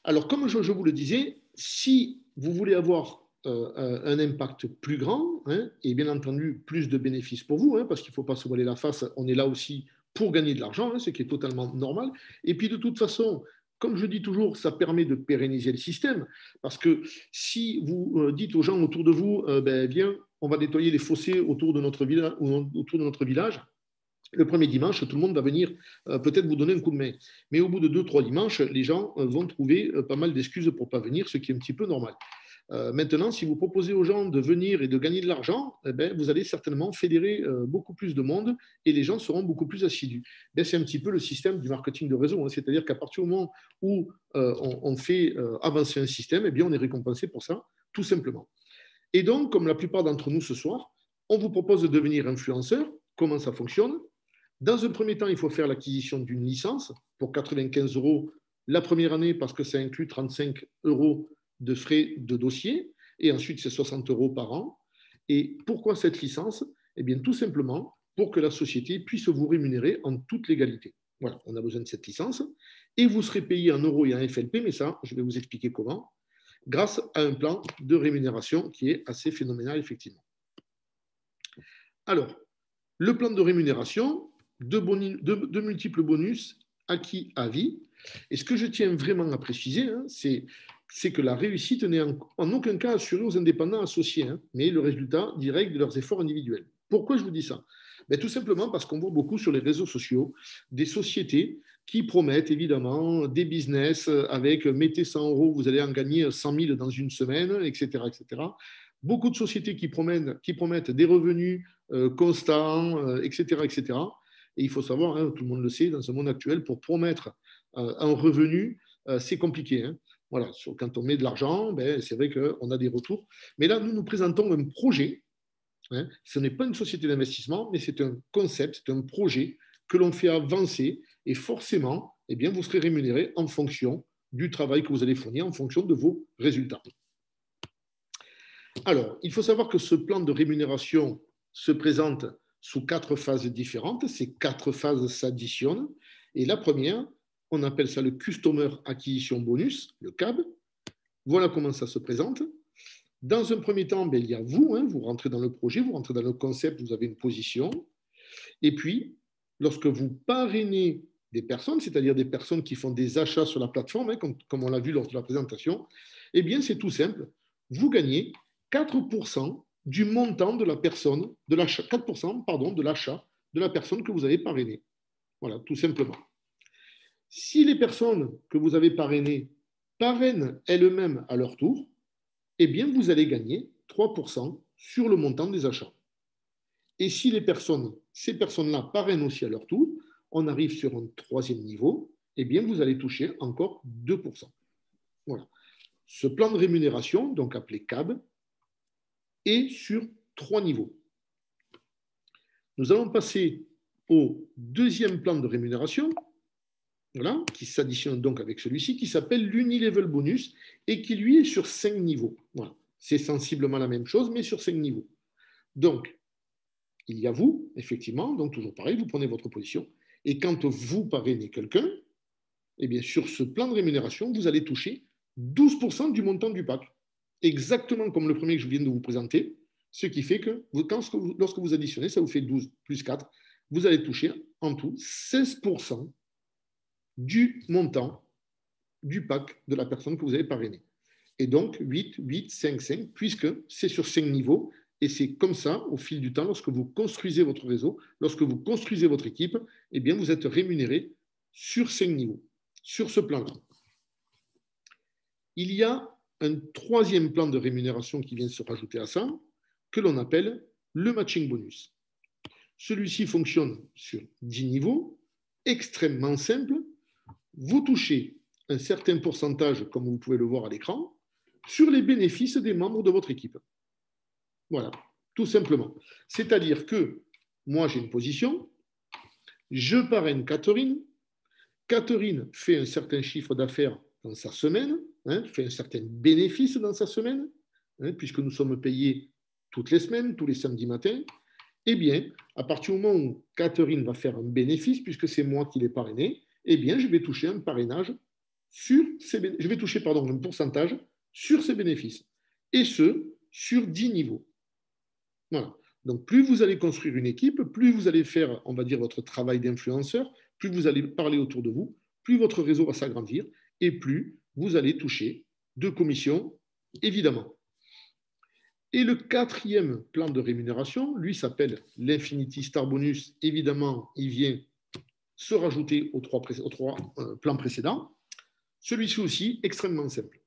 Alors, comme je vous le disais, si vous voulez avoir un impact plus grand, et bien entendu plus de bénéfices pour vous, parce qu'il ne faut pas se voiler la face, on est là aussi pour gagner de l'argent, ce qui est totalement normal. Et puis de toute façon, comme je dis toujours, ça permet de pérenniser le système, parce que si vous dites aux gens autour de vous, viens, on va nettoyer les fossés autour de notre village, le premier dimanche, tout le monde va venir peut-être vous donner un coup de main. Mais au bout de 2-3 dimanches, les gens vont trouver pas mal d'excuses pour ne pas venir, ce qui est un petit peu normal. Maintenant, si vous proposez aux gens de venir et de gagner de l'argent, eh ben, vous allez certainement fédérer beaucoup plus de monde et les gens seront beaucoup plus assidus. Ben, c'est un petit peu le système du marketing de réseau, hein. C'est-à-dire qu'à partir du moment où on fait avancer un système, eh bien, on est récompensé pour ça, tout simplement. Et donc, comme la plupart d'entre nous ce soir, on vous propose de devenir influenceur. Comment ça fonctionne? Dans un premier temps, il faut faire l'acquisition d'une licence pour 95 € la première année parce que ça inclut 35 € de frais de dossier et ensuite c'est 60 € par an. Et pourquoi cette licence? Eh bien, tout simplement pour que la société puisse vous rémunérer en toute légalité. Voilà, on a besoin de cette licence et vous serez payé en euros et en FLP, mais ça, je vais vous expliquer comment, grâce à un plan de rémunération qui est assez phénoménal, effectivement. Alors, le plan de rémunération, de multiples bonus acquis à vie. Et ce que je tiens vraiment à préciser, hein, c'est que la réussite n'est en aucun cas assurée aux indépendants associés, hein, mais le résultat direct de leurs efforts individuels. Pourquoi je vous dis ça? Ben, tout simplement parce qu'on voit beaucoup sur les réseaux sociaux des sociétés qui promettent évidemment des business avec mettez 100 €, vous allez en gagner 100 000 dans une semaine, etc., etc. Beaucoup de sociétés qui promettent des revenus constants, etc., etc. Et il faut savoir, hein, tout le monde le sait, dans un monde actuel, pour promettre un revenu, c'est compliqué. Hein. Voilà, quand on met de l'argent, ben, c'est vrai qu'on a des retours. Mais là, nous présentons un projet. Hein. Ce n'est pas une société d'investissement, mais c'est un concept, c'est un projet que l'on fait avancer. Et forcément, eh bien, vous serez rémunéré en fonction du travail que vous allez fournir, en fonction de vos résultats. Alors, il faut savoir que ce plan de rémunération se présente sous 4 phases différentes. Ces 4 phases s'additionnent. Et la première, on appelle ça le Customer Acquisition Bonus, le CAB. Voilà comment ça se présente. Dans un premier temps, ben, il y a vous, hein, vous rentrez dans le projet, vous rentrez dans le concept, vous avez une position. Et puis, lorsque vous parrainez des personnes, c'est-à-dire des personnes qui font des achats sur la plateforme, hein, comme on l'a vu lors de la présentation, eh bien, c'est tout simple. Vous gagnez 4% du montant de la personne, de l'achat, 4% pardon, de l'achat de la personne que vous avez parrainée. Voilà, tout simplement. Si les personnes que vous avez parrainées parrainent elles-mêmes à leur tour, eh bien, vous allez gagner 3% sur le montant des achats. Et si ces personnes-là parrainent aussi à leur tour, on arrive sur un troisième niveau, eh bien, vous allez toucher encore 2%. Voilà. Ce plan de rémunération, donc appelé CAB, est sur 3 niveaux. Nous allons passer au deuxième plan de rémunération, voilà, qui s'additionne donc avec celui-ci, qui s'appelle l'Unilevel Bonus et qui, lui, est sur 5 niveaux. Voilà. C'est sensiblement la même chose, mais sur 5 niveaux. Donc, il y a vous, effectivement, donc toujours pareil, vous prenez votre position, et quand vous parrainez quelqu'un, eh bien, sur ce plan de rémunération, vous allez toucher 12% du montant du pack. Exactement comme le premier que je viens de vous présenter, ce qui fait que lorsque vous additionnez, ça vous fait 12 plus 4, vous allez toucher en tout 16% du montant du pack de la personne que vous avez parrainée. Et donc 8, 8, 5, 5, puisque c'est sur 5 niveaux, et c'est comme ça, au fil du temps, lorsque vous construisez votre réseau, lorsque vous construisez votre équipe, eh bien, vous êtes rémunéré sur 5 niveaux, sur ce plan-là. Il y a un troisième plan de rémunération qui vient se rajouter à ça, que l'on appelle le matching bonus. Celui-ci fonctionne sur 10 niveaux, extrêmement simple. Vous touchez un certain pourcentage, comme vous pouvez le voir à l'écran, sur les bénéfices des membres de votre équipe. Voilà, tout simplement. C'est-à-dire que moi, j'ai une position, je parraine Catherine, Catherine fait un certain chiffre d'affaires dans sa semaine, hein, fait un certain bénéfice dans sa semaine, hein, puisque nous sommes payés toutes les semaines, tous les samedis matins. Eh bien, à partir du moment où Catherine va faire un bénéfice, puisque c'est moi qui l'ai parrainé, eh bien, je vais toucher un parrainage sur je vais toucher un pourcentage sur ces bénéfices. Et ce, sur 10 niveaux. Voilà. Donc, plus vous allez construire une équipe, plus vous allez faire, on va dire, votre travail d'influenceur, plus vous allez parler autour de vous, plus votre réseau va s'agrandir et plus vous allez toucher de commissions, évidemment. Et le quatrième plan de rémunération, lui, s'appelle l'Infinity Star Bonus. Évidemment, il vient se rajouter aux trois plans précédents. Celui-ci aussi, extrêmement simple.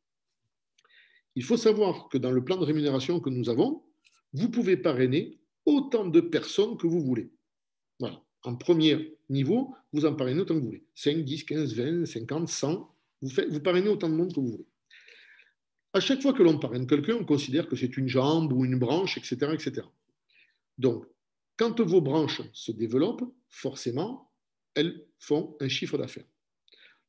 il faut savoir que dans le plan de rémunération que nous avons, vous pouvez parrainer autant de personnes que vous voulez. Voilà. En premier niveau, vous en parrainez autant que vous voulez. 5, 10, 15, 20, 50, 100. Vous parrainez autant de monde que vous voulez. À chaque fois que l'on parraine quelqu'un, on considère que c'est une jambe ou une branche, etc., etc. Donc, quand vos branches se développent, forcément, elles font un chiffre d'affaires.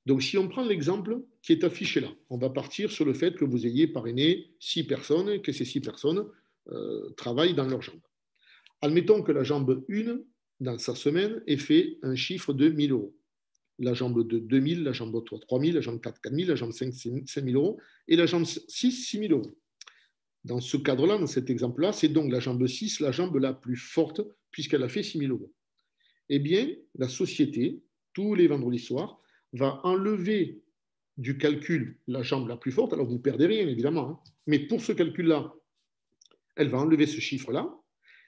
Donc, si on prend l'exemple qui est affiché là, on va partir sur le fait que vous ayez parrainé 6 personnes et que ces 6 personnes travaillent dans leur jambe. Admettons que la jambe 1, dans sa semaine, ait fait un chiffre de 1 000 euros. La jambe 2, 2 000, la jambe 3, 3 000, la jambe 4, 4 000, la jambe 5, 5 000 euros et la jambe 6, 6 000 euros. Dans ce cadre-là, dans cet exemple-là, c'est donc la jambe 6, la jambe la plus forte, puisqu'elle a fait 6 000 euros. Eh bien, la société, tous les vendredis soirs, va enlever du calcul la jambe la plus forte. Alors, vous ne perdez rien, évidemment, hein, mais pour ce calcul-là, elle va enlever ce chiffre-là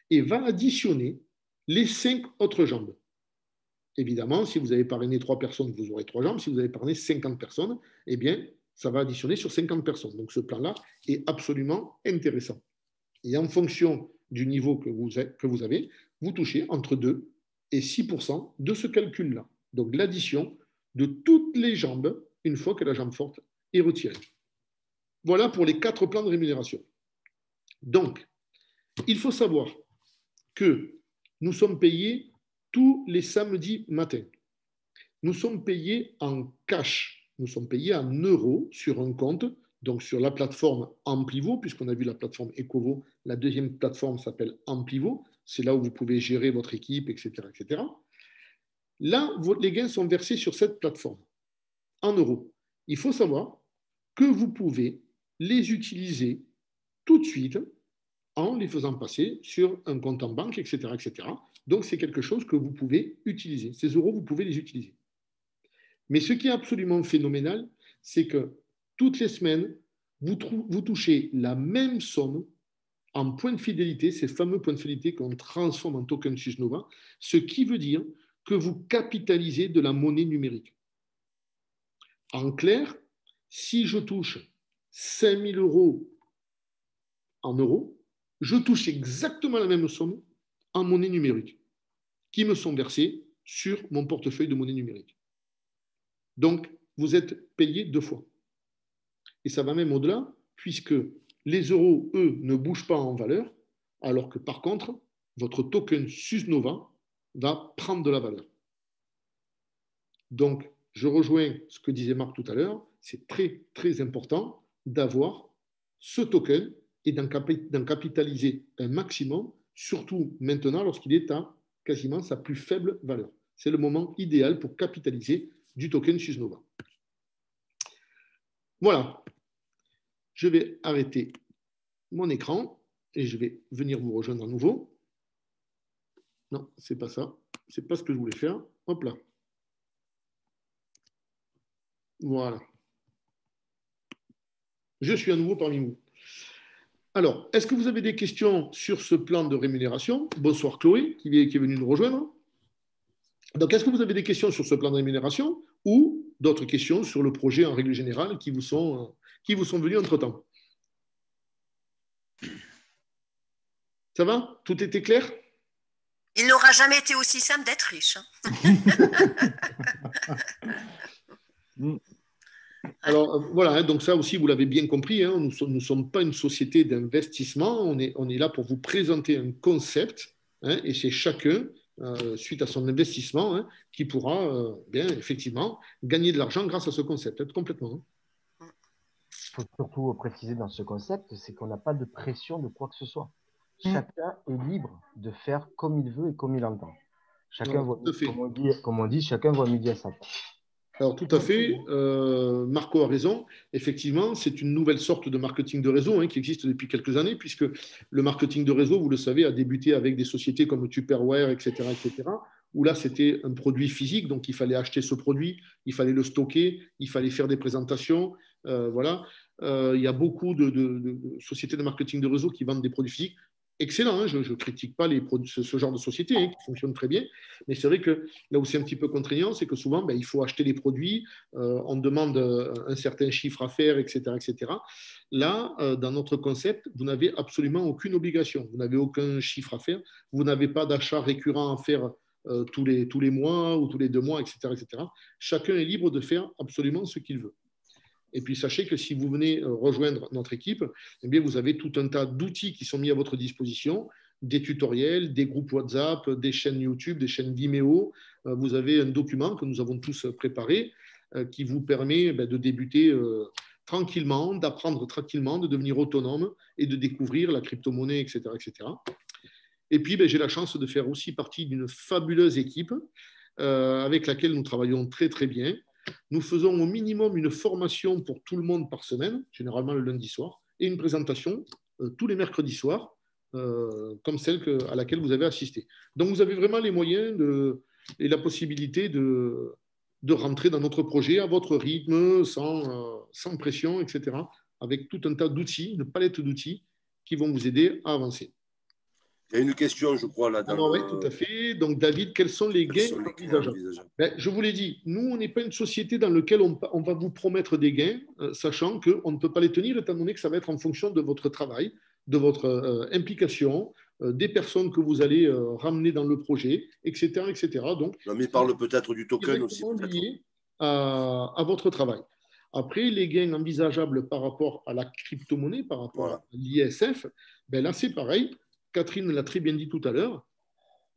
et va additionner les 5 autres jambes. Évidemment, si vous avez parrainé 3 personnes, vous aurez 3 jambes. Si vous avez parrainé 50 personnes, eh bien, ça va additionner sur 50 personnes. Donc, ce plan-là est absolument intéressant. Et en fonction du niveau que vous avez, vous touchez entre 2 et 6% de ce calcul-là. Donc, l'addition de toutes les jambes une fois que la jambe forte est retirée. Voilà pour les 4 plans de rémunération. Donc, il faut savoir que nous sommes payés tous les samedis matins. Nous sommes payés en cash. Nous sommes payés en euros sur un compte, donc sur la plateforme Amplivo, puisqu'on a vu la plateforme Ecovo. La deuxième plateforme s'appelle Amplivo. C'est là où vous pouvez gérer votre équipe, etc., etc. Là, les gains sont versés sur cette plateforme en euros. Il faut savoir que vous pouvez les utiliser tout de suite en les faisant passer sur un compte en banque, etc., etc. Donc, c'est quelque chose que vous pouvez utiliser. Ces euros, vous pouvez les utiliser. Mais ce qui est absolument phénoménal, c'est que toutes les semaines, vous touchez la même somme en points de fidélité, ces fameux points de fidélité qu'on transforme en token SUSNOVA, ce qui veut dire que vous capitalisez de la monnaie numérique. En clair, si je touche 5 000 euros en euros, je touche exactement la même somme en monnaie numérique qui me sont versées sur mon portefeuille de monnaie numérique. Donc, vous êtes payé 2 fois. Et ça va même au-delà, puisque les euros, eux, ne bougent pas en valeur, alors que par contre, votre token SUSNOVA va prendre de la valeur. Donc, je rejoins ce que disait Marc tout à l'heure, c'est très, très important d'avoir ce token et d'en capitaliser un maximum, surtout maintenant lorsqu'il est à quasiment sa plus faible valeur. C'est le moment idéal pour capitaliser du token SUSNOVA. Voilà. Je vais arrêter mon écran et je vais venir vous rejoindre à nouveau. Non, c'est pas ça. C'est pas ce que je voulais faire. Hop là. Voilà. Je suis à nouveau parmi vous. Alors, est-ce que vous avez des questions sur ce plan de rémunération? Bonsoir Chloé, qui est venue nous rejoindre. Donc, est-ce que vous avez des questions sur ce plan de rémunération ou d'autres questions sur le projet en règle générale qui vous sont venues entre-temps? Ça va? Tout était clair? Il n'aura jamais été aussi simple d'être riche. Alors voilà, donc ça aussi vous l'avez bien compris, hein, nous ne sommes pas une société d'investissement, on est là pour vous présenter un concept, hein, et c'est chacun, suite à son investissement, hein, qui pourra bien effectivement gagner de l'argent grâce à ce concept, complètement. Il faut surtout préciser dans ce concept, c'est qu'on n'a pas de pression de quoi que ce soit. Chacun est libre de faire comme il veut et comme il entend. Chacun voit, comme on dit, chacun voit midi à sa porte. Alors tout à fait, Marco a raison. Effectivement, c'est une nouvelle sorte de marketing de réseau, hein, qui existe depuis quelques années, puisque le marketing de réseau, vous le savez, a débuté avec des sociétés comme Tupperware, etc., où là, c'était un produit physique, donc il fallait acheter ce produit, il fallait le stocker, il fallait faire des présentations. Voilà. Il y a beaucoup de sociétés de marketing de réseau qui vendent des produits physiques. excellent, hein, je ne critique pas ce genre de société qui fonctionne très bien, mais c'est vrai que là où c'est un petit peu contraignant, c'est que souvent, il faut acheter les produits, on demande un certain chiffre à faire, etc. etc. Là, dans notre concept, vous n'avez absolument aucune obligation, vous n'avez aucun chiffre à faire, vous n'avez pas d'achat récurrent à faire tous les mois ou tous les 2 mois, etc., etc. Chacun est libre de faire absolument ce qu'il veut. Et puis, sachez que si vous venez rejoindre notre équipe, eh bien, vous avez tout un tas d'outils qui sont mis à votre disposition, des tutoriels, des groupes WhatsApp, des chaînes YouTube, des chaînes Vimeo. Vous avez un document que nous avons tous préparé qui vous permet de débuter tranquillement, d'apprendre tranquillement, de devenir autonome et de découvrir la crypto-monnaie, etc., etc. Et puis, j'ai la chance de faire aussi partie d'une fabuleuse équipe avec laquelle nous travaillons très, très bien. Nous faisons au minimum une formation pour tout le monde par semaine, généralement le lundi soir, et une présentation tous les mercredis soirs, comme celle à laquelle vous avez assisté. Donc, vous avez vraiment les moyens et la possibilité de rentrer dans notre projet à votre rythme, sans pression, etc., avec tout un tas d'outils, une palette d'outils qui vont vous aider à avancer. Il y a une question, je crois, là. Oui, tout à fait. Donc, David, quels sont les gains envisageables? Je vous l'ai dit, nous, on n'est pas une société dans laquelle on va vous promettre des gains, sachant qu'on ne peut pas les tenir, étant donné que ça va être en fonction de votre travail, de votre implication, des personnes que vous allez ramener dans le projet, etc. etc. Donc, non, mais parle peut-être du token aussi. Lié à votre travail. Après, les gains envisageables par rapport à la crypto-monnaie, par rapport à l'ISF, là, c'est pareil. Catherine l'a très bien dit tout à l'heure,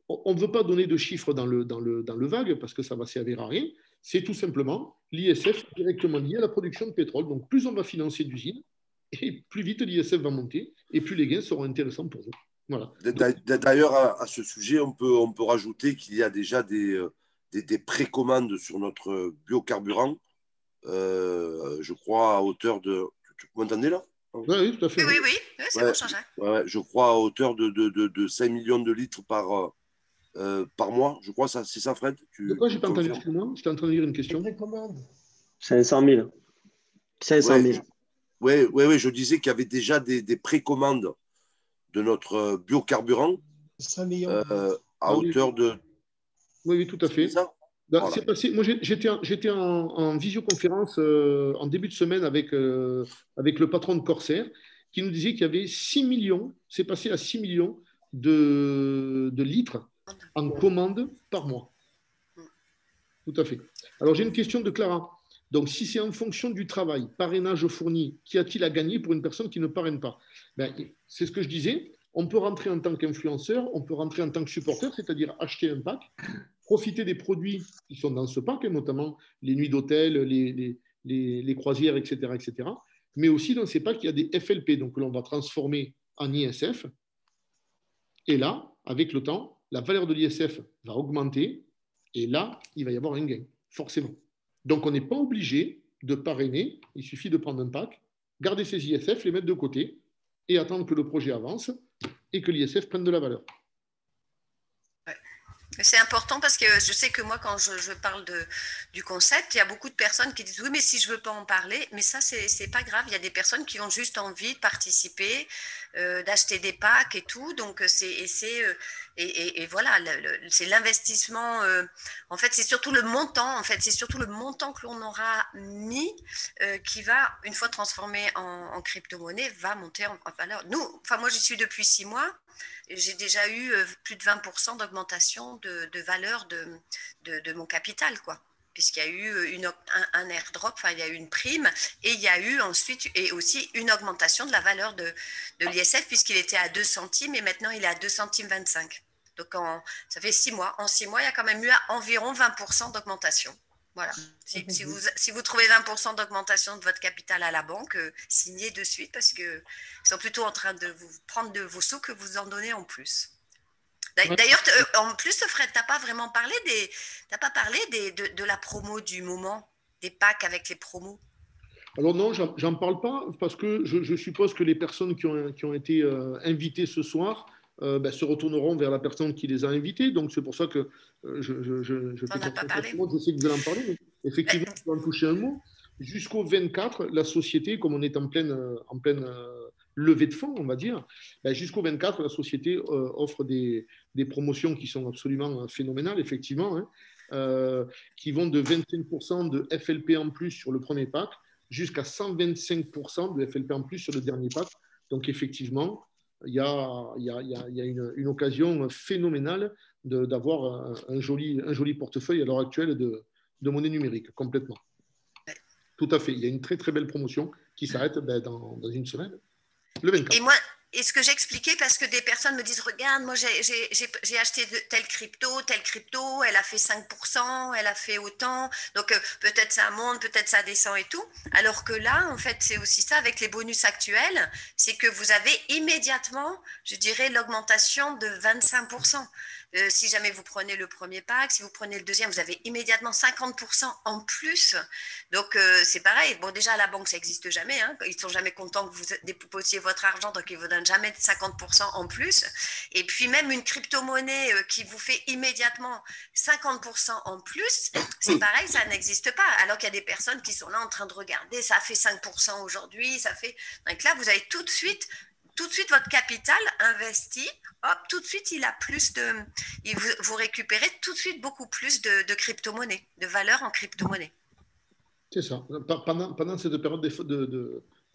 on ne veut pas donner de chiffres dans le vague parce que ça va servir à rien. C'est tout simplement l'ISF directement lié à la production de pétrole. Donc, plus on va financer d'usines, et plus vite l'ISF va monter, et plus les gains seront intéressants pour vous. Voilà. D'ailleurs, à ce sujet, on peut rajouter qu'il y a déjà des précommandes sur notre biocarburant, je crois à hauteur de... Vous m'entendez là? Oui, tout à fait. Oui, c'est bon, Jean-Jacques. Je crois à hauteur de 5 millions de litres par mois. Je crois, c'est ça, Fred? De quoi j'ai pas entendu? Excuse-moi, j'étais en train de lire une question. 500 000. 500 000. Oui, je disais qu'il y avait déjà des précommandes de notre biocarburant 5 millions. à hauteur de... Oui, tout à fait. Ça voilà. C'est passé. Moi, j'étais en visioconférence en début de semaine avec le patron de Corsair qui nous disait qu'il y avait 6 millions, c'est passé à 6 millions de litres en commande par mois. Tout à fait. Alors, j'ai une question de Clara. Donc, si c'est en fonction du travail, parrainage fourni, qu'y a-t-il à gagner pour une personne qui ne parraine pas? C'est ce que je disais. On peut rentrer en tant qu'influenceur, on peut rentrer en tant que supporter, c'est-à-dire acheter un pack, profiter des produits qui sont dans ce pack, notamment les nuits d'hôtel, les croisières, etc., etc. Mais aussi dans ces packs, il y a des FLP, donc que l'on va transformer en ISF. Et là, avec le temps, la valeur de l'ISF va augmenter. Et là, il va y avoir un gain, forcément. Donc, on n'est pas obligé de parrainer. Il suffit de prendre un pack, garder ses ISF, les mettre de côté et attendre que le projet avance et que l'ISF prenne de la valeur. C'est important parce que je sais que moi, quand je parle du concept, il y a beaucoup de personnes qui disent « Oui, mais si je ne veux pas en parler, mais ça, c'est pas grave. Il y a des personnes qui ont juste envie de participer, d'acheter des packs et tout. Donc, et voilà, c'est l'investissement. En fait, c'est surtout le montant. En fait, c'est surtout le montant que l'on aura mis qui va, une fois transformé en crypto-monnaie, va monter en valeur. Moi, j'y suis depuis 6 mois. J'ai déjà eu plus de 20% d'augmentation de valeur de mon capital, quoi. Puisqu'il y a eu un airdrop, il y a eu une prime, et il y a eu ensuite aussi une augmentation de la valeur de l'ISF, puisqu'il était à 2 centimes, et maintenant il est à 2 centimes 25. Donc, ça fait 6 mois. En 6 mois, il y a quand même eu environ 20% d'augmentation. Voilà. Si vous trouvez 20% d'augmentation de votre capital à la banque, signez de suite parce qu'ils sont plutôt en train de vous prendre de vos sous que vous en donnez en plus. D'ailleurs, en plus, Fred, tu n'as pas vraiment parlé de la promo du moment, des packs avec les promos. Alors non, j'en parle pas parce que je suppose que les personnes qui ont été invitées ce soir se retourneront vers la personne qui les a invités. Donc, c'est pour ça que je fais confiance. Je sais que vous allez en parler, mais effectivement, je vais en toucher un mot. Jusqu'au 24, la société, comme on est en pleine levée de fonds, on va dire, jusqu'au 24, la société offre des promotions qui sont absolument phénoménales, effectivement, hein, qui vont de 25% de FLP en plus sur le premier pack jusqu'à 125% de FLP en plus sur le dernier pack. Donc, effectivement, il y a une occasion phénoménale d'avoir un joli portefeuille à l'heure actuelle de monnaie numérique, complètement. Tout à fait. Il y a une très, très belle promotion qui s'arrête dans une semaine, le 24. Et moi, et ce que j'expliquais, parce que des personnes me disent, regarde, moi j'ai acheté telle crypto, elle a fait 5%, elle a fait autant, donc peut-être ça monte, peut-être ça descend et tout. Alors que là, en fait, c'est aussi ça avec les bonus actuels, c'est que vous avez immédiatement, je dirais, l'augmentation de 25%. Si jamais vous prenez le premier pack, si vous prenez le deuxième, vous avez immédiatement 50% en plus. Donc, c'est pareil. Bon, déjà, à la banque, ça n'existe jamais. Hein. Ils ne sont jamais contents que vous déposiez votre argent, donc ils ne vous donnent jamais 50% en plus. Et puis, même une crypto-monnaie qui vous fait immédiatement 50% en plus, c'est pareil, ça n'existe pas. Alors qu'il y a des personnes qui sont là en train de regarder, ça a fait 5% aujourd'hui, ça fait… Donc là, vous avez tout de suite votre capital investi, hop, tout de suite, il a plus de… Vous récupérez tout de suite beaucoup plus de crypto-monnaie, de valeur en crypto-monnaie. C'est ça. Pendant cette période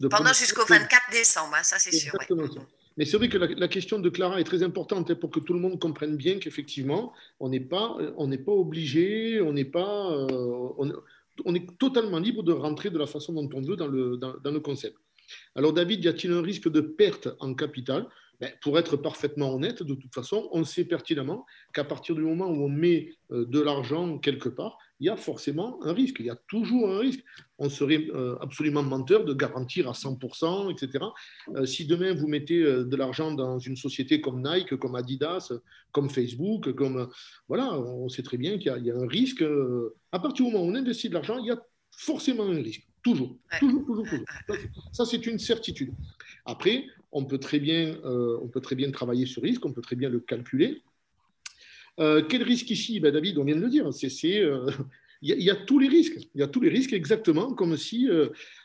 pendant jusqu'au 24 décembre, hein, ça c'est sûr. Exactement ça. Mais c'est vrai que la question de Clara est très importante hein, pour que tout le monde comprenne bien qu'effectivement, on n'est pas obligé, on est totalement libre de rentrer de la façon dont on veut dans le concept. Alors David, y a-t-il un risque de perte en capital? Pour être parfaitement honnête, de toute façon, on sait pertinemment qu'à partir du moment où on met de l'argent quelque part, il y a forcément un risque. Il y a toujours un risque. On serait absolument menteur de garantir à 100%, etc. Si demain vous mettez de l'argent dans une société comme Nike, comme Adidas, comme Facebook, voilà, on sait très bien qu'il y a un risque. À partir du moment où on investit de l'argent, il y a forcément un risque. Toujours. Ça, c'est une certitude. Après, on peut très bien travailler ce risque, on peut très bien le calculer. Quel risque ici? David, on vient de le dire. Il y a tous les risques. Il y a tous les risques exactement comme si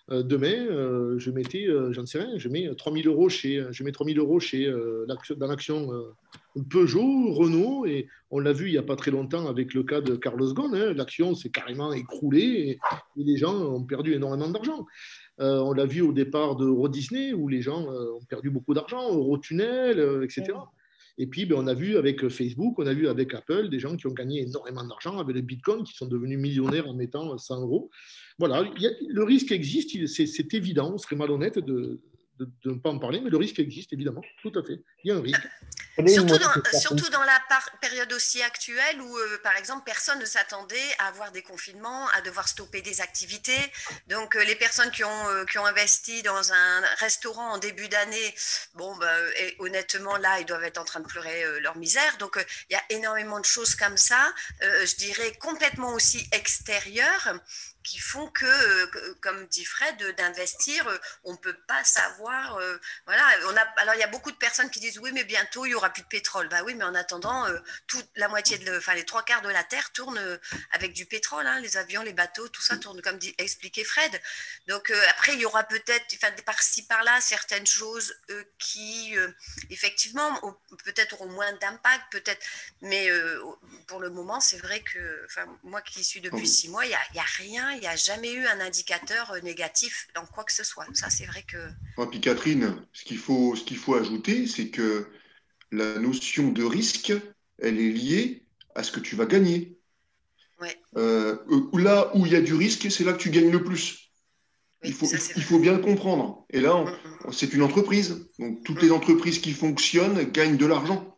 demain, je mettais, j'en sais rien, je mets 3 000 € dans l'action Peugeot, Renault, et on l'a vu il n'y a pas très longtemps avec le cas de Carlos Ghosn. Hein, l'action s'est carrément écroulée et les gens ont perdu énormément d'argent. On l'a vu au départ de Euro Disney où les gens ont perdu beaucoup d'argent, Eurotunnel, etc. Et puis, on a vu avec Facebook, on a vu avec Apple, des gens qui ont gagné énormément d'argent avec le Bitcoin, qui sont devenus millionnaires en mettant 100 €. Voilà, le risque existe, c'est évident, on serait malhonnête de ne pas en parler, mais le risque existe, évidemment, tout à fait. Il y a un risque. Surtout dans la période aussi actuelle où, par exemple, personne ne s'attendait à avoir des confinements, à devoir stopper des activités. Donc, les personnes qui ont investi dans un restaurant en début d'année, et honnêtement, là, ils doivent être en train de pleurer leur misère. Donc, il y a énormément de choses comme ça, je dirais complètement aussi extérieures, qui font que, comme dit Fred, d'investir, on ne peut pas savoir. Voilà, alors il y a beaucoup de personnes qui disent oui, mais bientôt il n'y aura plus de pétrole. Oui, mais en attendant, la moitié les 3/4 de la Terre tournent avec du pétrole. Hein, les avions, les bateaux, tout ça tourne comme expliquait Fred. Donc après, il y aura peut-être, par-ci par-là, certaines choses qui, effectivement, peut-être auront moins d'impact, peut-être. Mais pour le moment, c'est vrai que, moi qui suis depuis 6 mois, il n'y a rien. Il n'y a jamais eu un indicateur négatif dans quoi que ce soit. Ça, c'est vrai que… Puis Catherine, ce qu'il faut ajouter, c'est que la notion de risque, elle est liée à ce que tu vas gagner. Ouais. Là où il y a du risque, c'est là que tu gagnes le plus. Oui, il faut bien le comprendre. Et là, c'est une entreprise. Donc, toutes les entreprises qui fonctionnent gagnent de l'argent.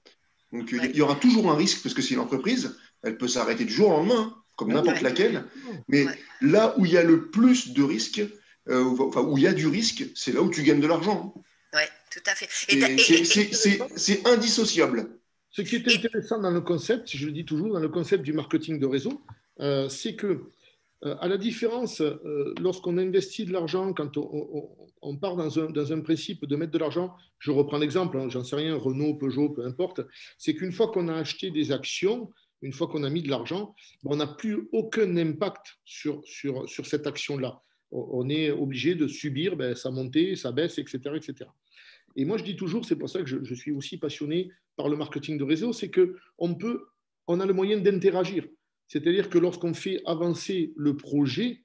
Donc, il y aura toujours un risque parce que c'est une entreprise. Elle peut s'arrêter du jour au lendemain, comme n'importe laquelle. Mais là où il y a le plus de risques, où il y a du risque, c'est là où tu gagnes de l'argent. Oui, tout à fait. C'est indissociable. Ce qui est intéressant dans le concept, je le dis toujours, dans le concept du marketing de réseau, c'est que, à la différence, lorsqu'on investit de l'argent, quand on part dans un principe de mettre de l'argent, je reprends l'exemple, hein, j'en sais rien, Renault, Peugeot, peu importe, c'est qu'une fois qu'on a acheté des actions, une fois qu'on a mis de l'argent, on n'a plus aucun impact sur cette action-là. On est obligé de subir sa montée, sa baisse, etc., etc. Et moi, je dis toujours, c'est pour ça que je suis aussi passionné par le marketing de réseau, c'est qu'on a le moyen d'interagir. C'est-à-dire que lorsqu'on fait avancer le projet,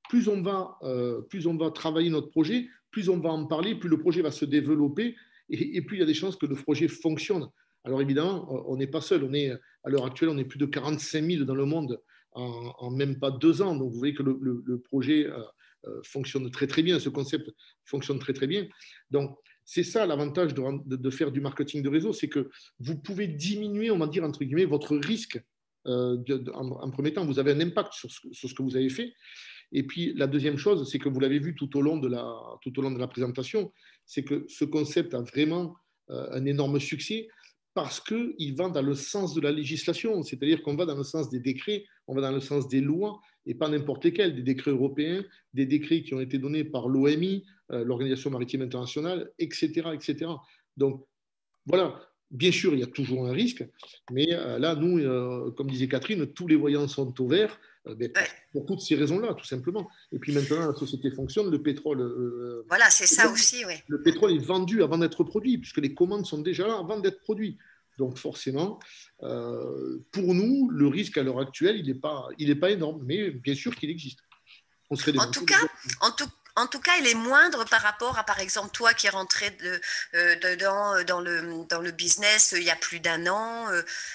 plus on va travailler notre projet, plus on va en parler, plus le projet va se développer et plus il y a des chances que le projet fonctionne. Alors évidemment, on n'est pas seul. À l'heure actuelle, on est plus de 45 000 dans le monde en même pas 2 ans. Donc vous voyez que le projet fonctionne très très bien. Ce concept fonctionne très très bien. Donc c'est ça l'avantage de faire du marketing de réseau, c'est que vous pouvez diminuer, on va dire entre guillemets, votre risque en premier temps. Vous avez un impact sur ce que vous avez fait. Et puis la deuxième chose, c'est que vous l'avez vu tout au long de la présentation, c'est que ce concept a vraiment un énorme succès parce qu'il va dans le sens de la législation, c'est-à-dire qu'on va dans le sens des décrets, on va dans le sens des lois, et pas n'importe lesquels, des décrets européens, des décrets qui ont été donnés par l'OMI, l'Organisation maritime internationale, etc., etc. Donc voilà, bien sûr, il y a toujours un risque, mais là, nous, comme disait Catherine, tous les voyants sont au vert, pour toutes ces raisons-là, tout simplement. Et puis maintenant, la société fonctionne, le pétrole... voilà, c'est ça aussi, oui. Le pétrole est vendu avant d'être produit, puisque les commandes sont déjà là avant d'être produits. Donc forcément, pour nous, le risque à l'heure actuelle, il n'est pas énorme, mais bien sûr qu'il existe. En tout cas, il est moindre par rapport à, par exemple, toi qui es rentré dans le business il y a plus d'1 an.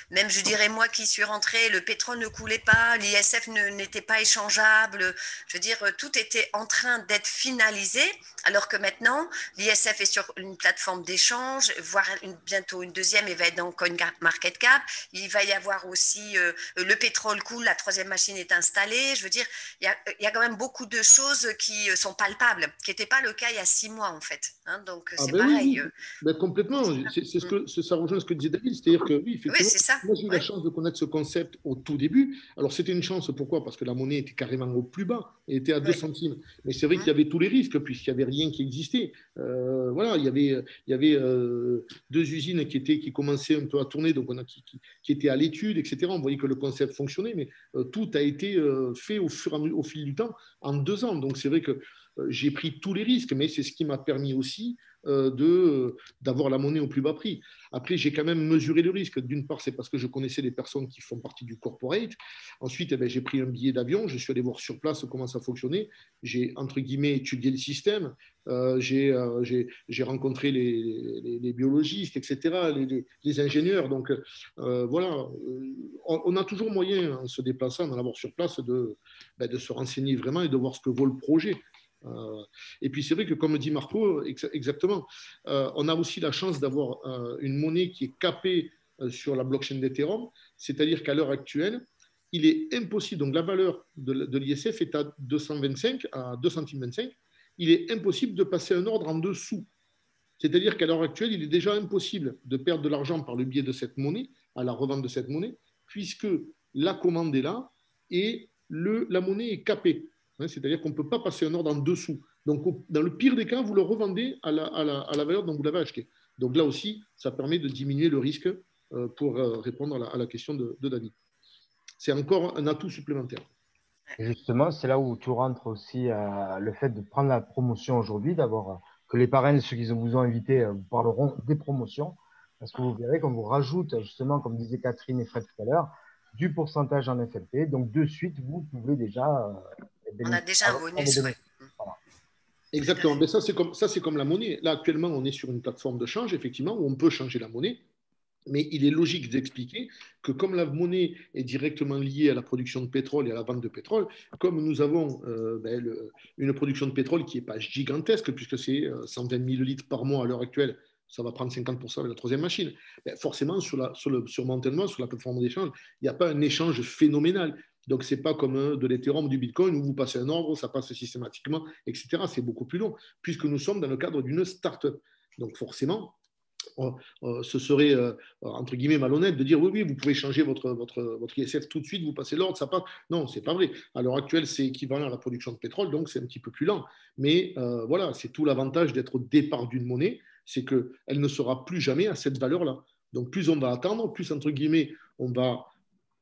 Même, je dirais, moi qui suis rentrée, le pétrole ne coulait pas, l'ISF n'était pas échangeable. Je veux dire, tout était en train d'être finalisé, alors que maintenant, l'ISF est sur une plateforme d'échange, voire bientôt une deuxième, il va être dans CoinMarketCap. Il va y avoir aussi le pétrole coule, la 3e machine est installée. Je veux dire, il y a quand même beaucoup de choses qui sont pas qui n'était pas le cas il y a 6 mois en fait. Hein, donc c'est pareil. Oui. Complètement. Ça rejoint ce que disait David, c'est-à-dire que oui, effectivement, c'est ça. Moi j'ai eu la chance de connaître ce concept au tout début. Alors c'était une chance, pourquoi? Parce que la monnaie était carrément au plus bas, elle était à 2 centimes. Mais c'est vrai qu'il y avait tous les risques puisqu'il n'y avait rien qui existait. Voilà, il y avait 2 usines qui commençaient un peu à tourner, donc qui étaient à l'étude, etc. On voyait que le concept fonctionnait, mais tout a été fait au fil du temps en 2 ans. Donc c'est vrai que j'ai pris tous les risques, mais c'est ce qui m'a permis aussi d'avoir la monnaie au plus bas prix. Après, j'ai quand même mesuré le risque. D'une part, c'est parce que je connaissais les personnes qui font partie du corporate. Ensuite, j'ai pris un billet d'avion, je suis allé voir sur place comment ça fonctionnait. J'ai, entre guillemets, étudié le système. J'ai rencontré les biologistes, etc., les ingénieurs. Donc, voilà, on a toujours moyen, en se déplaçant, d'en avoir sur place, de se renseigner vraiment et de voir ce que vaut le projet. Et puis c'est vrai que comme dit Marco, exactement, on a aussi la chance d'avoir une monnaie qui est capée sur la blockchain d'Ethereum, c'est-à-dire qu'à l'heure actuelle, il est impossible, donc la valeur de l'ISF est à 2,25 centimes, il est impossible de passer un ordre en dessous. C'est-à-dire qu'à l'heure actuelle, il est déjà impossible de perdre de l'argent par le biais de cette monnaie, à la revente de cette monnaie, puisque la commande est là et la monnaie est capée. C'est-à-dire qu'on ne peut pas passer un ordre en dessous. Donc, dans le pire des cas, vous le revendez à la valeur dont vous l'avez acheté. Donc là aussi, ça permet de diminuer le risque pour répondre à la question de David. C'est encore un atout supplémentaire. Et justement, c'est là où tu rentres aussi le fait de prendre la promotion aujourd'hui, d'avoir que les parrains, ceux qui vous ont invité, vous parleront des promotions. Parce que vous verrez qu'on vous rajoute, justement, comme disait Catherine et Fred tout à l'heure, du pourcentage en FLP. Donc, de suite, vous pouvez déjà... on a déjà un bonus, oui. Voilà. Exactement. Mais ça, c'est comme la monnaie. Là, actuellement, on est sur une plateforme de change, effectivement, où on peut changer la monnaie. Mais il est logique d'expliquer que comme la monnaie est directement liée à la production de pétrole et à la vente de pétrole, comme nous avons une production de pétrole qui n'est pas gigantesque, puisque c'est 120 000 litres par mois à l'heure actuelle, ça va prendre 50% avec la 3e machine. Forcément, sur Mountain, sur la plateforme d'échange, il n'y a pas un échange phénoménal. Donc, ce n'est pas comme de l'Ethereum ou du Bitcoin où vous passez un ordre, ça passe systématiquement, etc. C'est beaucoup plus long, puisque nous sommes dans le cadre d'une start-up. Donc, forcément, ce serait, entre guillemets, malhonnête de dire oui, vous pouvez changer votre ISF tout de suite, vous passez l'ordre, ça passe. Non, ce n'est pas vrai. À l'heure actuelle, c'est équivalent à la production de pétrole, donc c'est un petit peu plus lent. Mais voilà, c'est tout l'avantage d'être au départ d'une monnaie, c'est qu'elle ne sera plus jamais à cette valeur-là. Donc, plus on va attendre, plus, entre guillemets, on va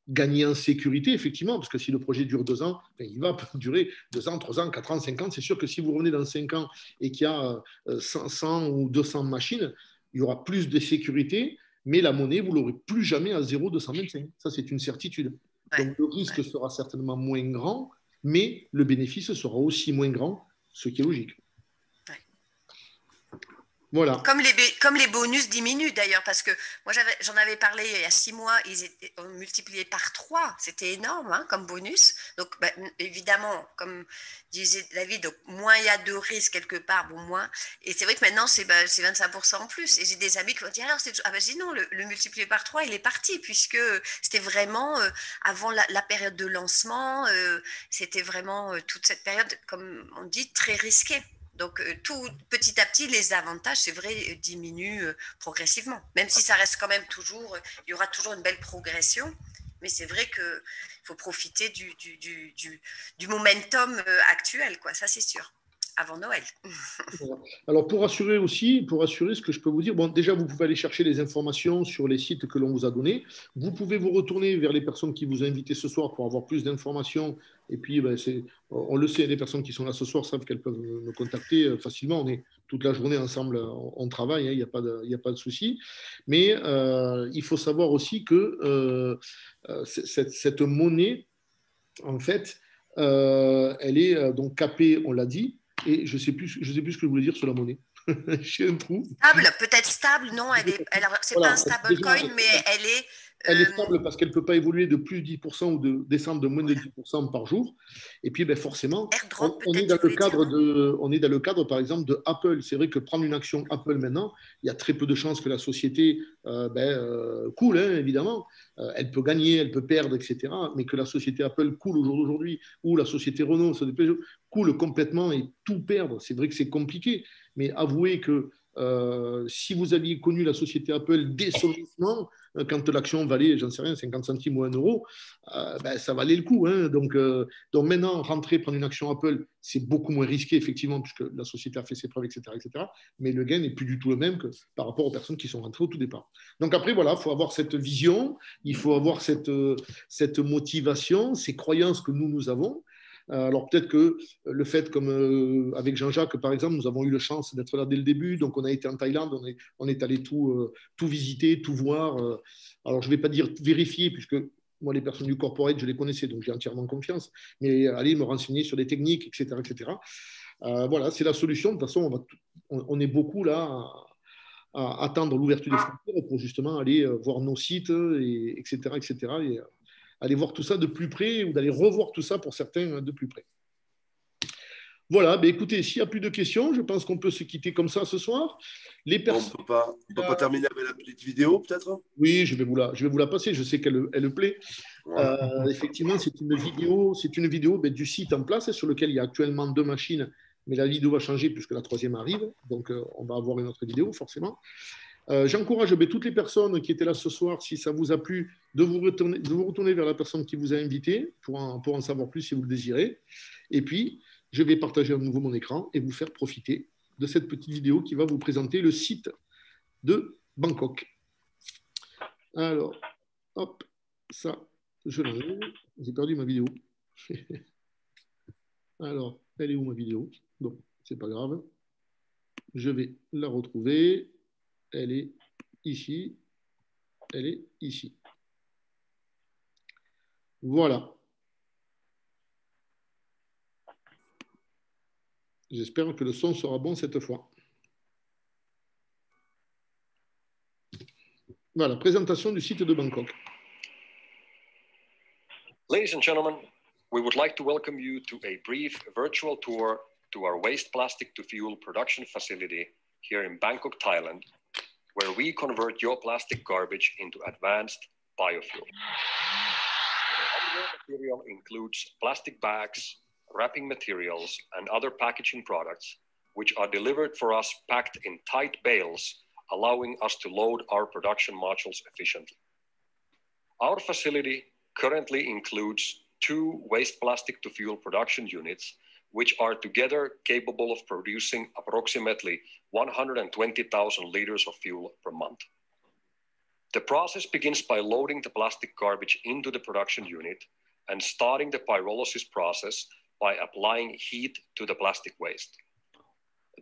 gagner en sécurité, effectivement, parce que si le projet dure 2 ans, il va durer 2 ans, 3 ans, 4 ans, 5 ans. C'est sûr que si vous revenez dans 5 ans et qu'il y a 100 ou 200 machines, il y aura plus de sécurité, mais la monnaie, vous ne l'aurez plus jamais à 0,225. Ça, c'est une certitude. Donc, le risque sera certainement moins grand, mais le bénéfice sera aussi moins grand, ce qui est logique. Voilà. Comme les bonus diminuent d'ailleurs, parce que moi j'en avais parlé il y a 6 mois, ils étaient multipliés par 3, c'était énorme hein, comme bonus. Donc évidemment, comme disait David, donc, moins il y a de risques quelque part, bon moins. Et c'est vrai que maintenant c'est 25% en plus. Et j'ai des amis qui vont dire alors, je dis non, le multiplié par 3 il est parti, puisque c'était vraiment avant la période de lancement, c'était vraiment toute cette période, comme on dit, très risquée. Donc, tout petit à petit, les avantages, c'est vrai, diminuent progressivement. Même si ça reste quand même toujours, il y aura toujours une belle progression. Mais c'est vrai qu'il faut profiter du momentum actuel, quoi. Ça, c'est sûr. Avant Noël. Alors, pour assurer, ce que je peux vous dire, bon, déjà, vous pouvez aller chercher les informations sur les sites que l'on vous a donnés. Vous pouvez vous retourner vers les personnes qui vous ont invité ce soir pour avoir plus d'informations. Et puis, on le sait, les personnes qui sont là ce soir savent qu'elles peuvent me contacter facilement. On est toute la journée ensemble, on travaille, il n'y a pas de souci. Mais il faut savoir aussi que cette monnaie, en fait, elle est donc capée, on l'a dit. Et je ne sais plus ce que je voulais dire sur la monnaie. J'ai un trou. Stable, peut-être stable, non, c'est voilà, pas un stablecoin, mais elle est... Elle est stable parce qu'elle ne peut pas évoluer de plus de 10% ou de descendre de moins de 10% par jour. Et puis, forcément, on est dans le cadre, par exemple, de Apple. C'est vrai que prendre une action Apple maintenant, il y a très peu de chances que la société coule, hein, évidemment. Elle peut gagner, elle peut perdre, etc. Mais que la société Apple coule au jour d'aujourd'hui, ou la société Renault coule complètement et tout perdre, c'est vrai que c'est compliqué. Mais avouez que si vous aviez connu la société Apple dès son lancement, quand l'action valait, j'en sais rien, 50 centimes ou 1 euro, ça valait le coup. Hein. Donc maintenant, rentrer, prendre une action Apple, c'est beaucoup moins risqué, effectivement, puisque la société a fait ses preuves, etc. Mais le gain n'est plus du tout le même que par rapport aux personnes qui sont rentrées au tout départ. Donc après, voilà, il faut avoir cette vision, il faut avoir cette motivation, ces croyances que nous avons. Alors peut-être que le fait, comme avec Jean-Jacques par exemple, nous avons eu la chance d'être là dès le début, donc on a été en Thaïlande, on est allé tout visiter, tout voir. Alors je ne vais pas dire vérifier, puisque moi les personnes du corporate, je les connaissais, donc j'ai entièrement confiance, mais aller me renseigner sur les techniques, etc. Voilà, c'est la solution. De toute façon, on est beaucoup là à attendre l'ouverture des frontières pour justement aller voir nos sites, etc. Et aller voir tout ça de plus près ou d'aller revoir tout ça pour certains de plus près. Voilà, écoutez, s'il n'y a plus de questions, je pense qu'on peut se quitter comme ça ce soir. On ne peut pas terminer avec la petite vidéo, peut-être? Oui, je vais vous la passer, je sais qu'elle plaît. Effectivement, c'est une vidéo du site en place sur lequel il y a actuellement 2 machines, mais la vidéo va changer puisque la 3e arrive, donc on va avoir une autre vidéo forcément. J'encourage toutes les personnes qui étaient là ce soir, si ça vous a plu, de vous retourner vers la personne qui vous a invité pour en savoir plus si vous le désirez. Et puis, je vais partager à nouveau mon écran et vous faire profiter de cette petite vidéo qui va vous présenter le site de Bangkok. Alors, hop, ça, je l'enlève. J'ai perdu ma vidéo. Alors, elle est où ma vidéo? Bon, c'est pas grave. Je vais la retrouver. Elle est ici. Elle est ici. Voilà. J'espère que le son sera bon cette fois. Voilà, présentation du site de Bangkok. Ladies and gentlemen, we would like to welcome you to a brief virtual tour to our waste plastic to fuel production facility here in Bangkok, Thailand, where we convert your plastic garbage into advanced biofuel. The raw material includes plastic bags, wrapping materials, and other packaging products, which are delivered for us packed in tight bales, allowing us to load our production modules efficiently. Our facility currently includes 2 waste plastic to fuel production units, which are together capable of producing approximately 120,000 liters of fuel per month. The process begins by loading the plastic garbage into the production unit and starting the pyrolysis process by applying heat to the plastic waste.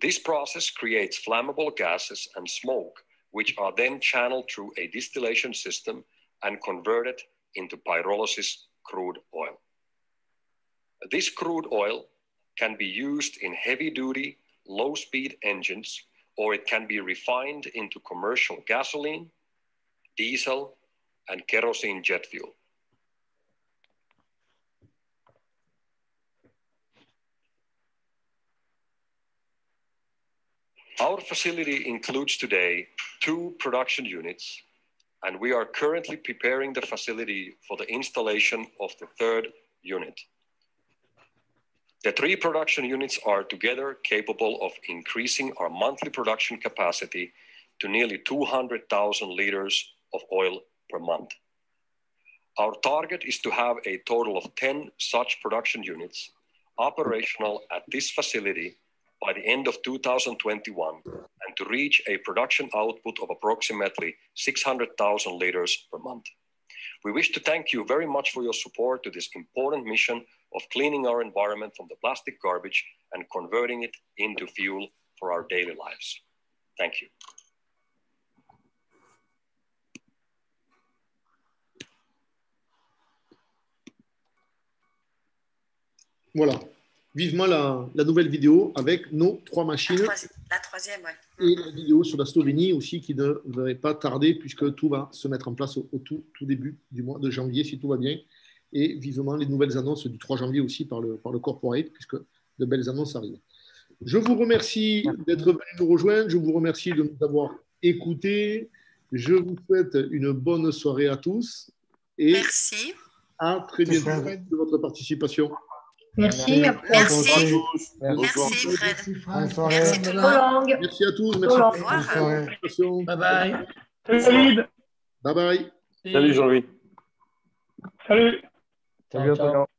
This process creates flammable gases and smoke, which are then channeled through a distillation system and converted into pyrolysis crude oil. This crude oil can be used in heavy-duty, low-speed engines, or it can be refined into commercial gasoline, diesel, and kerosene jet fuel. Our facility includes today 2 production units, and we are currently preparing the facility for the installation of the 3rd unit. The 3 production units are together capable of increasing our monthly production capacity to nearly 200,000 liters of oil per month. Our target is to have a total of 10 such production units operational at this facility by the end of 2021 and to reach a production output of approximately 600,000 liters per month. We wish to thank you very much for your support to this important mission of cleaning our environment from the plastic garbage and converting it into fuel for our daily lives. Thank you. Voilà. Vivement la nouvelle vidéo avec nos 3 machines. La troisième, ouais. Et la vidéo sur la Slovénie aussi qui ne devrait pas tarder puisque tout va se mettre en place au tout début du mois de janvier si tout va bien. Et vivement les nouvelles annonces du 3 janvier aussi par le corporate puisque de belles annonces arrivent. Je vous remercie d'être venu nous rejoindre. Je vous remercie de nous avoir écoutés. Je vous souhaite une bonne soirée à tous. Et merci. À très bientôt de votre participation. Merci. Merci. Merci, Fred. Merci tout le monde. Merci à tous. Merci. Au revoir. Bye bye. Salut. Bye bye. Salut Jean-Louis. Salut. Salut à toi.